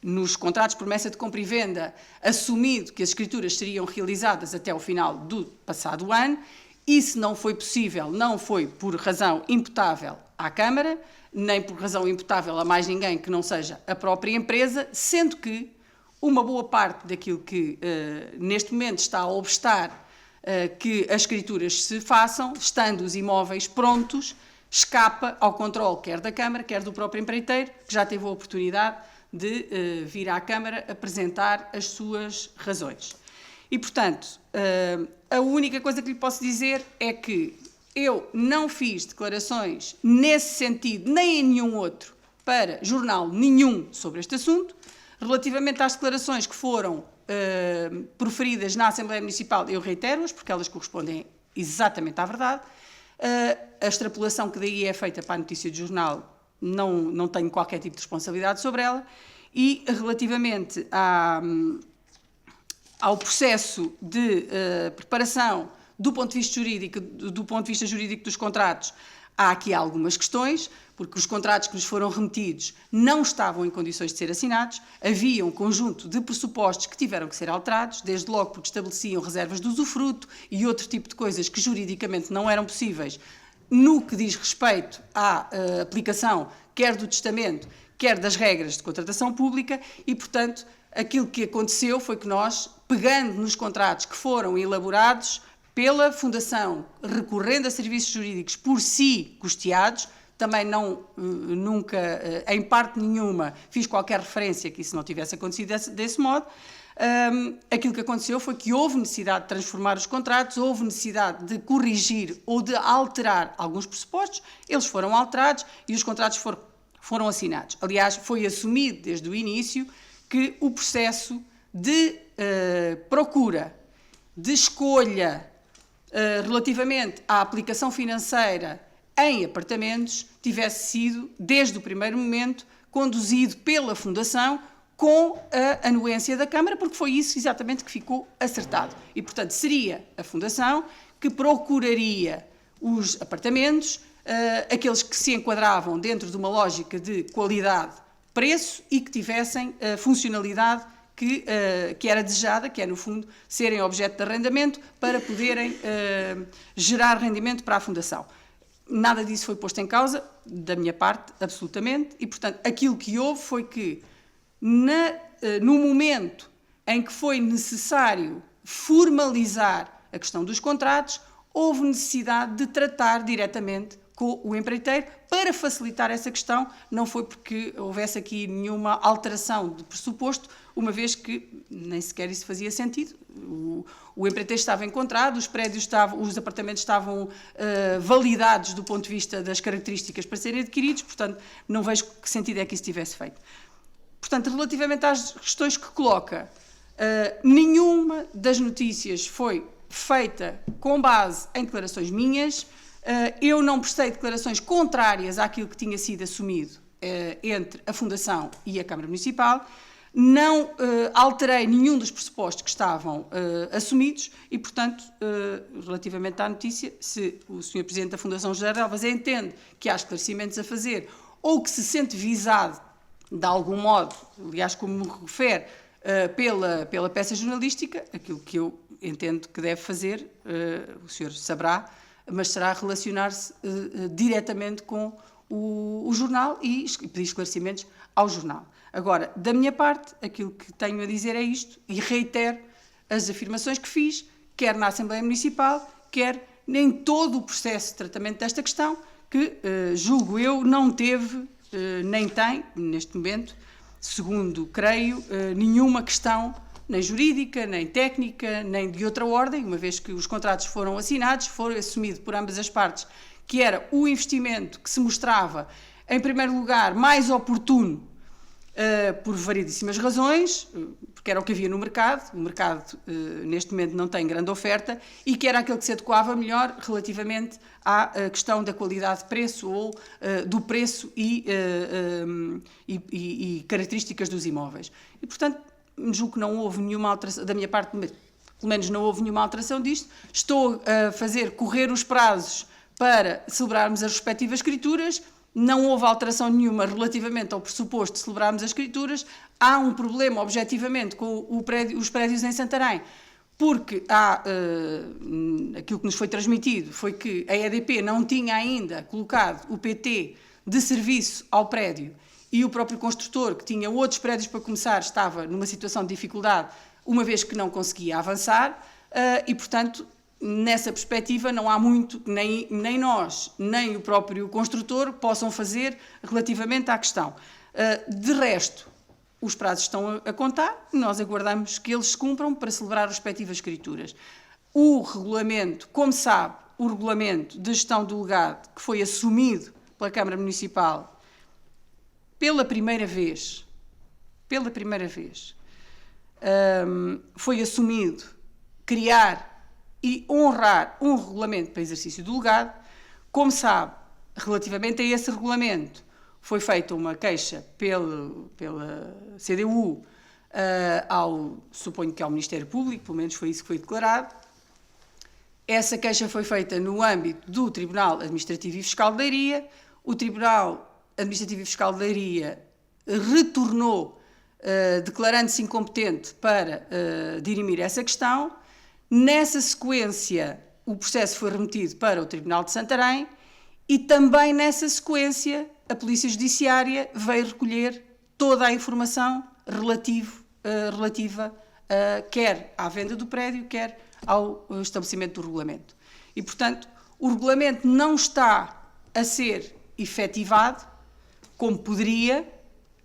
nos contratos de promessa de compra e venda assumido que as escrituras seriam realizadas até o final do passado ano. Isso não foi possível, não foi por razão imputável à Câmara, nem por razão imputável a mais ninguém que não seja a própria empresa, sendo que uma boa parte daquilo que neste momento está a obstar que as escrituras se façam, estando os imóveis prontos, escapa ao controle quer da Câmara, quer do próprio empreiteiro, que já teve a oportunidade de vir à Câmara apresentar as suas razões. E, portanto, a única coisa que lhe posso dizer é que eu não fiz declarações nesse sentido, nem em nenhum outro, para jornal nenhum sobre este assunto. Relativamente às declarações que foram proferidas na Assembleia Municipal, eu reitero-as, porque elas correspondem exatamente à verdade. A extrapolação que daí é feita para a notícia de jornal, não tenho qualquer tipo de responsabilidade sobre ela. E relativamente ao processo de preparação do ponto de vista jurídico dos contratos, há aqui algumas questões, porque os contratos que nos foram remetidos não estavam em condições de ser assinados, havia um conjunto de pressupostos que tiveram que ser alterados, desde logo porque estabeleciam reservas de usufruto e outro tipo de coisas que juridicamente não eram possíveis no que diz respeito à aplicação quer do testamento, quer das regras de contratação pública e, portanto, aquilo que aconteceu foi que nós, pegando nos contratos que foram elaborados pela Fundação, recorrendo a serviços jurídicos por si custeados, também nunca, em parte nenhuma, fiz qualquer referência que isso não tivesse acontecido desse modo. Aquilo que aconteceu foi que houve necessidade de transformar os contratos, houve necessidade de corrigir ou de alterar alguns pressupostos, eles foram alterados e os contratos foram assinados. Aliás, foi assumido desde o início que o processo de procura, de escolha relativamente à aplicação financeira em apartamentos tivesse sido, desde o primeiro momento, conduzido pela Fundação com a anuência da Câmara, porque foi isso exatamente que ficou acertado. E, portanto, seria a Fundação que procuraria os apartamentos, aqueles que se enquadravam dentro de uma lógica de qualidade-preço e que tivessem funcionalidade que era desejada, que é, no fundo, serem objeto de arrendamento para poderem gerar rendimento para a Fundação. Nada disso foi posto em causa, da minha parte, absolutamente, e, portanto, aquilo que houve foi que, no momento em que foi necessário formalizar a questão dos contratos, houve necessidade de tratar diretamente com o empreiteiro para facilitar essa questão. Não foi porque houvesse aqui nenhuma alteração de pressuposto, uma vez que nem sequer isso fazia sentido. O empreiteiro estava encontrado, os apartamentos estavam validados do ponto de vista das características para serem adquiridos, portanto, não vejo que sentido é que isso tivesse feito. Portanto, relativamente às questões que coloca, nenhuma das notícias foi feita com base em declarações minhas. Eu não prestei declarações contrárias àquilo que tinha sido assumido entre a Fundação e a Câmara Municipal. Não alterei nenhum dos pressupostos que estavam assumidos e, portanto, relativamente à notícia, se o Sr. Presidente da Fundação José Relvas entende que há esclarecimentos a fazer ou que se sente visado de algum modo, aliás, como me refere, pela peça jornalística, aquilo que eu entendo que deve fazer, o senhor saberá, mas será relacionar-se diretamente com o jornal e pedir esclarecimentos ao jornal. Agora, da minha parte, aquilo que tenho a dizer é isto, e reitero as afirmações que fiz, quer na Assembleia Municipal, quer em todo o processo de tratamento desta questão, que, julgo eu, não teve, nem tem, neste momento, segundo creio, nenhuma questão, nem jurídica, nem técnica, nem de outra ordem, uma vez que os contratos foram assinados, foi assumido por ambas as partes que era o investimento que se mostrava, em primeiro lugar, mais oportuno, por variedíssimas razões, porque era o que havia no mercado. O mercado, neste momento, não tem grande oferta, e que era aquele que se adequava melhor relativamente à questão da qualidade de preço ou do preço e características dos imóveis. E, portanto, julgo que não houve nenhuma alteração, da minha parte, pelo menos não houve nenhuma alteração disto. Estou a fazer correr os prazos para celebrarmos as respectivas escrituras. Não houve alteração nenhuma relativamente ao pressuposto de celebrarmos as escrituras. Há um problema, objetivamente, com os prédios em Santarém, porque aquilo que nos foi transmitido foi que a EDP não tinha ainda colocado o PT de serviço ao prédio e o próprio construtor, que tinha outros prédios para começar, estava numa situação de dificuldade, uma vez que não conseguia avançar, e, portanto, nessa perspectiva, não há muito, nem nós, nem o próprio construtor possam fazer relativamente à questão. De resto, os prazos estão a contar, nós aguardamos que eles se cumpram para celebrar as respectivas escrituras. O regulamento, como sabe, o regulamento de gestão do legado, que foi assumido pela Câmara Municipal pela primeira vez, foi assumido criar e honrar um regulamento para exercício do legado. Como sabe, relativamente a esse regulamento, foi feita uma queixa pela CDU suponho que ao Ministério Público, pelo menos foi isso que foi declarado. Essa queixa foi feita no âmbito do Tribunal Administrativo e Fiscal de Leiria. O Tribunal Administrativo e Fiscal de Leiria retornou, declarando-se incompetente para dirimir essa questão. Nessa sequência, o processo foi remetido para o Tribunal de Santarém e também nessa sequência a Polícia Judiciária veio recolher toda a informação relativa quer à venda do prédio, quer ao estabelecimento do regulamento. E, portanto, o regulamento não está a ser efetivado como poderia,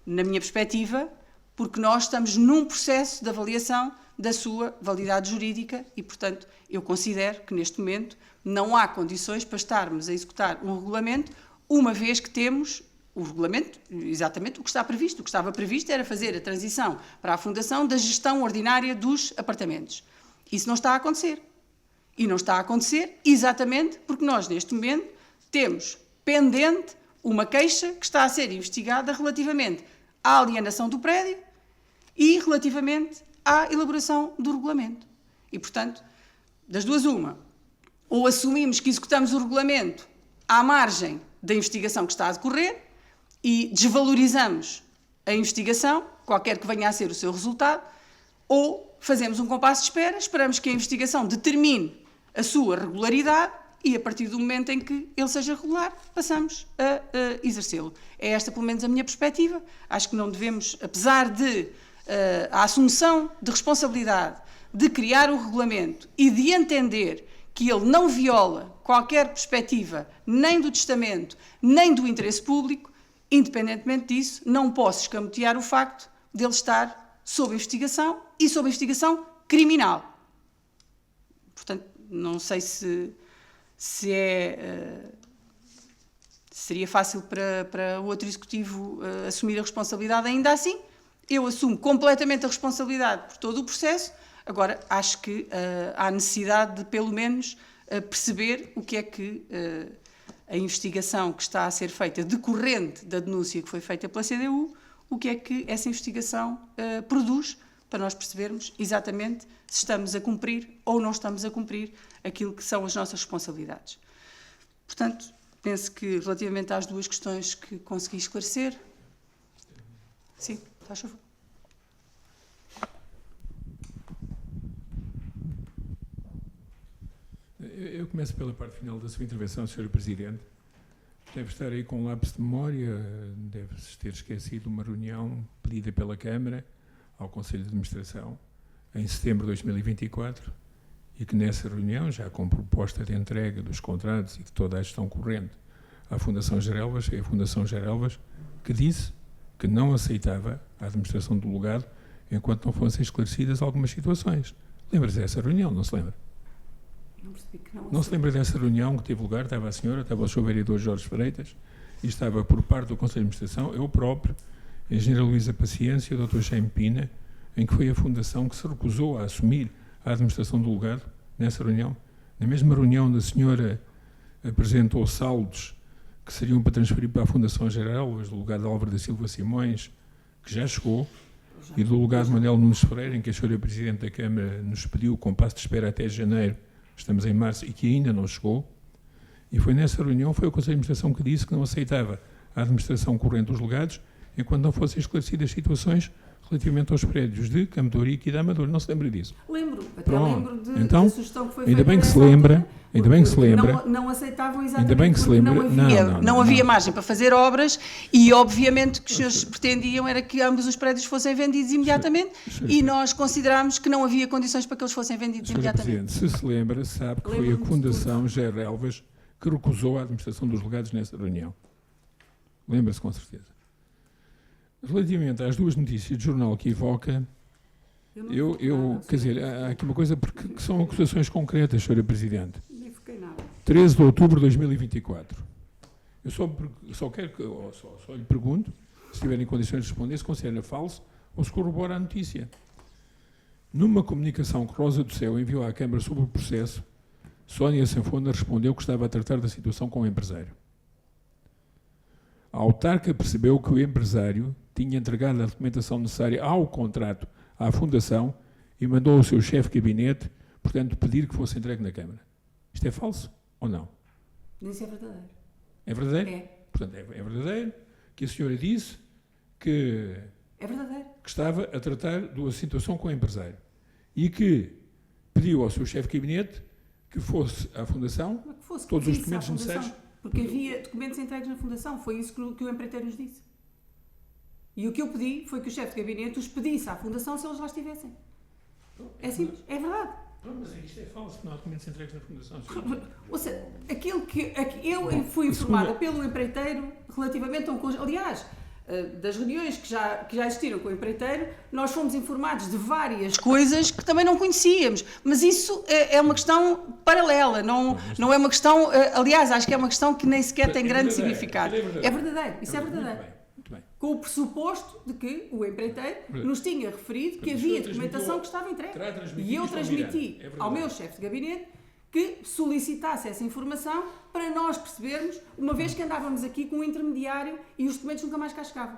na minha perspectiva, porque nós estamos num processo de avaliação da sua validade jurídica e, portanto, eu considero que neste momento não há condições para estarmos a executar um regulamento, uma vez que temos o regulamento, exatamente o que está previsto. O que estava previsto era fazer a transição para a fundação da gestão ordinária dos apartamentos. Isso não está a acontecer. E não está a acontecer exatamente porque nós, neste momento, temos pendente uma queixa que está a ser investigada relativamente à alienação do prédio e relativamente à elaboração do regulamento. E, portanto, das duas uma, ou assumimos que executamos o regulamento à margem da investigação que está a decorrer e desvalorizamos a investigação, qualquer que venha a ser o seu resultado, ou fazemos um compasso de espera, esperamos que a investigação determine a sua regularidade e, a partir do momento em que ele seja regular, passamos a exercê-lo. É esta, pelo menos, a minha perspectiva. Acho que não devemos, apesar de a assunção de responsabilidade de criar o regulamento e de entender que ele não viola qualquer perspectiva nem do testamento, nem do interesse público, independentemente disso, não posso escamotear o facto de ele estar sob investigação e sob investigação criminal. Portanto, não sei se seria fácil para o outro executivo assumir a responsabilidade. Ainda assim, eu assumo completamente a responsabilidade por todo o processo. Agora, acho que há necessidade de, pelo menos, perceber o que é que a investigação que está a ser feita, decorrente da denúncia que foi feita pela CDU, o que é que essa investigação produz, para nós percebermos exatamente se estamos a cumprir ou não estamos a cumprir aquilo que são as nossas responsabilidades. Portanto, penso que relativamente às duas questões que consegui esclarecer, sim, faz favor. Eu começo pela parte final da sua intervenção, Sr. Presidente. Deve estar aí com um lápis de memória, deve-se ter esquecido uma reunião pedida pela Câmara ao Conselho de Administração em setembro de 2024 e que nessa reunião, já com proposta de entrega dos contratos e de toda a gestão corrente à Fundação Gerelvas, é a Fundação Gerelvas que disse que não aceitava a administração do legado enquanto não fossem esclarecidas algumas situações. Lembra-se dessa reunião, não se lembra? Não percebi que Não se lembra dessa reunião que teve lugar? Estava a senhora, estava o Sr. Vereador Jorge Freitas e estava por parte do Conselho de Administração, eu próprio, a Engenheira Luísa Paciência e o Dr. Jaime Pina, em que foi a Fundação que se recusou a assumir a administração do legado nessa reunião. Na mesma reunião, a senhora apresentou saldos que seriam para transferir para a Fundação Gerelvas, do legado de Álvaro da Silva Simões, que já chegou, e do legado de Manuel Nunes Ferreira, em que a senhora Presidente da Câmara nos pediu o compasso de espera até janeiro, estamos em março, e que ainda não chegou. E foi nessa reunião, foi o Conselho de Administração que disse que não aceitava a administração corrente dos legados enquanto não fossem esclarecidas situações relativamente aos prédios de Campo de Ourique e da Amadora. Não se lembra disso? Lembro, até Pronto. lembro Então, da sugestão que foi ainda feita bem que se nessa lembra, altura, ainda bem que se porque lembra. Não aceitavam exatamente Ainda bem que se porque lembra. não havia margem para fazer obras e, obviamente, o que os senhores pretendiam era que ambos os prédios fossem vendidos imediatamente e nós considerámos que não havia condições para que eles fossem vendidos Sr. imediatamente. Presidente, se lembra, sabe que foi a Lembro-me de Fundação Gerelvas que recusou a administração dos legados nessa reunião. Lembra-se com certeza. Relativamente às duas notícias de jornal que evoca, quer dizer, há aqui uma coisa porque que são acusações concretas, Sra. Presidente. Nem foquei nada. 13 de outubro de 2024. Eu só quero que, só lhe pergunto, se tiver em condições de responder, se considera falso ou se corrobora a notícia. Numa comunicação que Rosa do Céu enviou à Câmara sobre o processo, Sónia Sanfona respondeu que estava a tratar da situação com o empresário. A autarca percebeu que o empresário tinha entregado a documentação necessária ao contrato à Fundação e mandou ao seu chefe de gabinete, portanto, pedir que fosse entregue na Câmara. Isto é falso ou não? Isso é verdadeiro. É verdadeiro? É. Portanto, é verdadeiro que a senhora disse que É verdadeiro. estava a tratar de uma situação com o empresário e que pediu ao seu chefe de gabinete que fosse à Fundação Como é que fosse? todos os Disse à documentos Fundação, necessários. Porque havia documentos entregues na Fundação. Foi isso que o empreiteiro nos disse. E o que eu pedi foi que o chefe de gabinete os pedisse à Fundação se eles lá estivessem. É simples. É verdade. Mas isto é falso, não há documentos entregues na Fundação. Ou seja, aquilo que eu fui informada pelo empreiteiro relativamente a um conjunto. Aliás, das reuniões que já existiram com o empreiteiro, nós fomos informados de várias coisas que também não conhecíamos. Mas isso é uma questão paralela, não é uma questão. Aliás, acho que é uma questão que nem sequer tem grande significado. É verdadeiro, isso é verdadeiro. Muito bem. Com o pressuposto de que o empreiteiro nos tinha referido que havia documentação que estava entregue. E eu transmiti ao meu chefe de gabinete que solicitasse essa informação para nós percebermos, uma vez que andávamos aqui com um intermediário e os documentos nunca mais cá chegavam.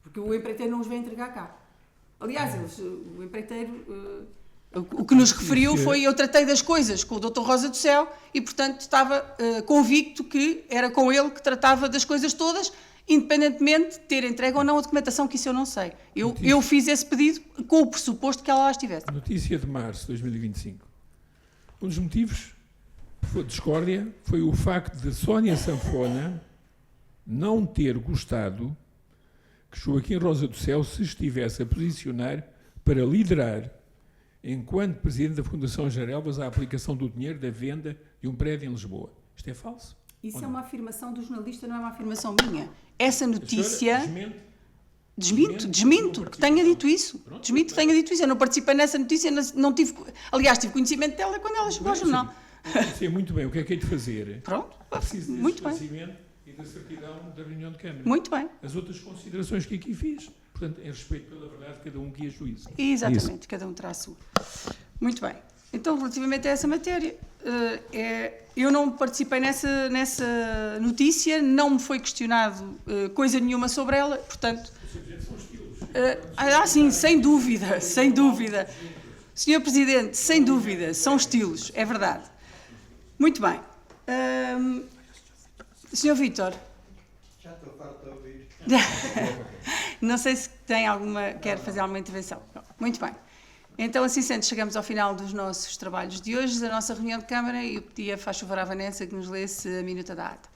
Porque o empreiteiro não os veio entregar cá. Aliás, o empreiteiro O que nos referiu foi, eu tratei das coisas com o Dr. Rosa do Céu e, portanto, estava convicto que era com ele que tratava das coisas todas, independentemente de ter entregue ou não a documentação, que isso eu não sei. Eu fiz esse pedido com o pressuposto que ela lá estivesse. Notícia de março de 2025. Um dos motivos de discórdia foi o facto de Sónia Sanfona não ter gostado que Joaquim Rosa do Céu se estivesse a posicionar para liderar, enquanto Presidente da Fundação Gerelvas, a aplicação do dinheiro da venda de um prédio em Lisboa. Isto é falso? Isso é uma afirmação do jornalista, não é uma afirmação minha. Essa notícia... Desminto que tenha dito isso. Desminto que tenha dito isso. Eu não participei nessa notícia, não tive... Aliás, tive conhecimento dela quando ela chegou ao jornal. Sei muito bem o que é que hei de fazer. Pronto, Preciso desse muito bem. esclarecimento e da certidão da reunião de Câmara. Muito bem. As outras considerações que aqui fiz, portanto, em respeito pela verdade, cada um guia juízo. Exatamente, cada um terá a sua. Muito bem. Então, relativamente a essa matéria, eu não participei nessa notícia, não me foi questionado coisa nenhuma sobre ela, portanto... sim, sem dúvida, sem dúvida. Sr. Presidente, sem dúvida, são estilos, é verdade. Muito bem. Sr. Vítor. Já estou farto de ouvir. Não sei se quer fazer alguma intervenção. Muito bem. Então, assim sendo, chegamos ao final dos nossos trabalhos de hoje, da nossa reunião de Câmara, e eu pedia, faz favor à Vanessa, que nos lesse a minuta da ata.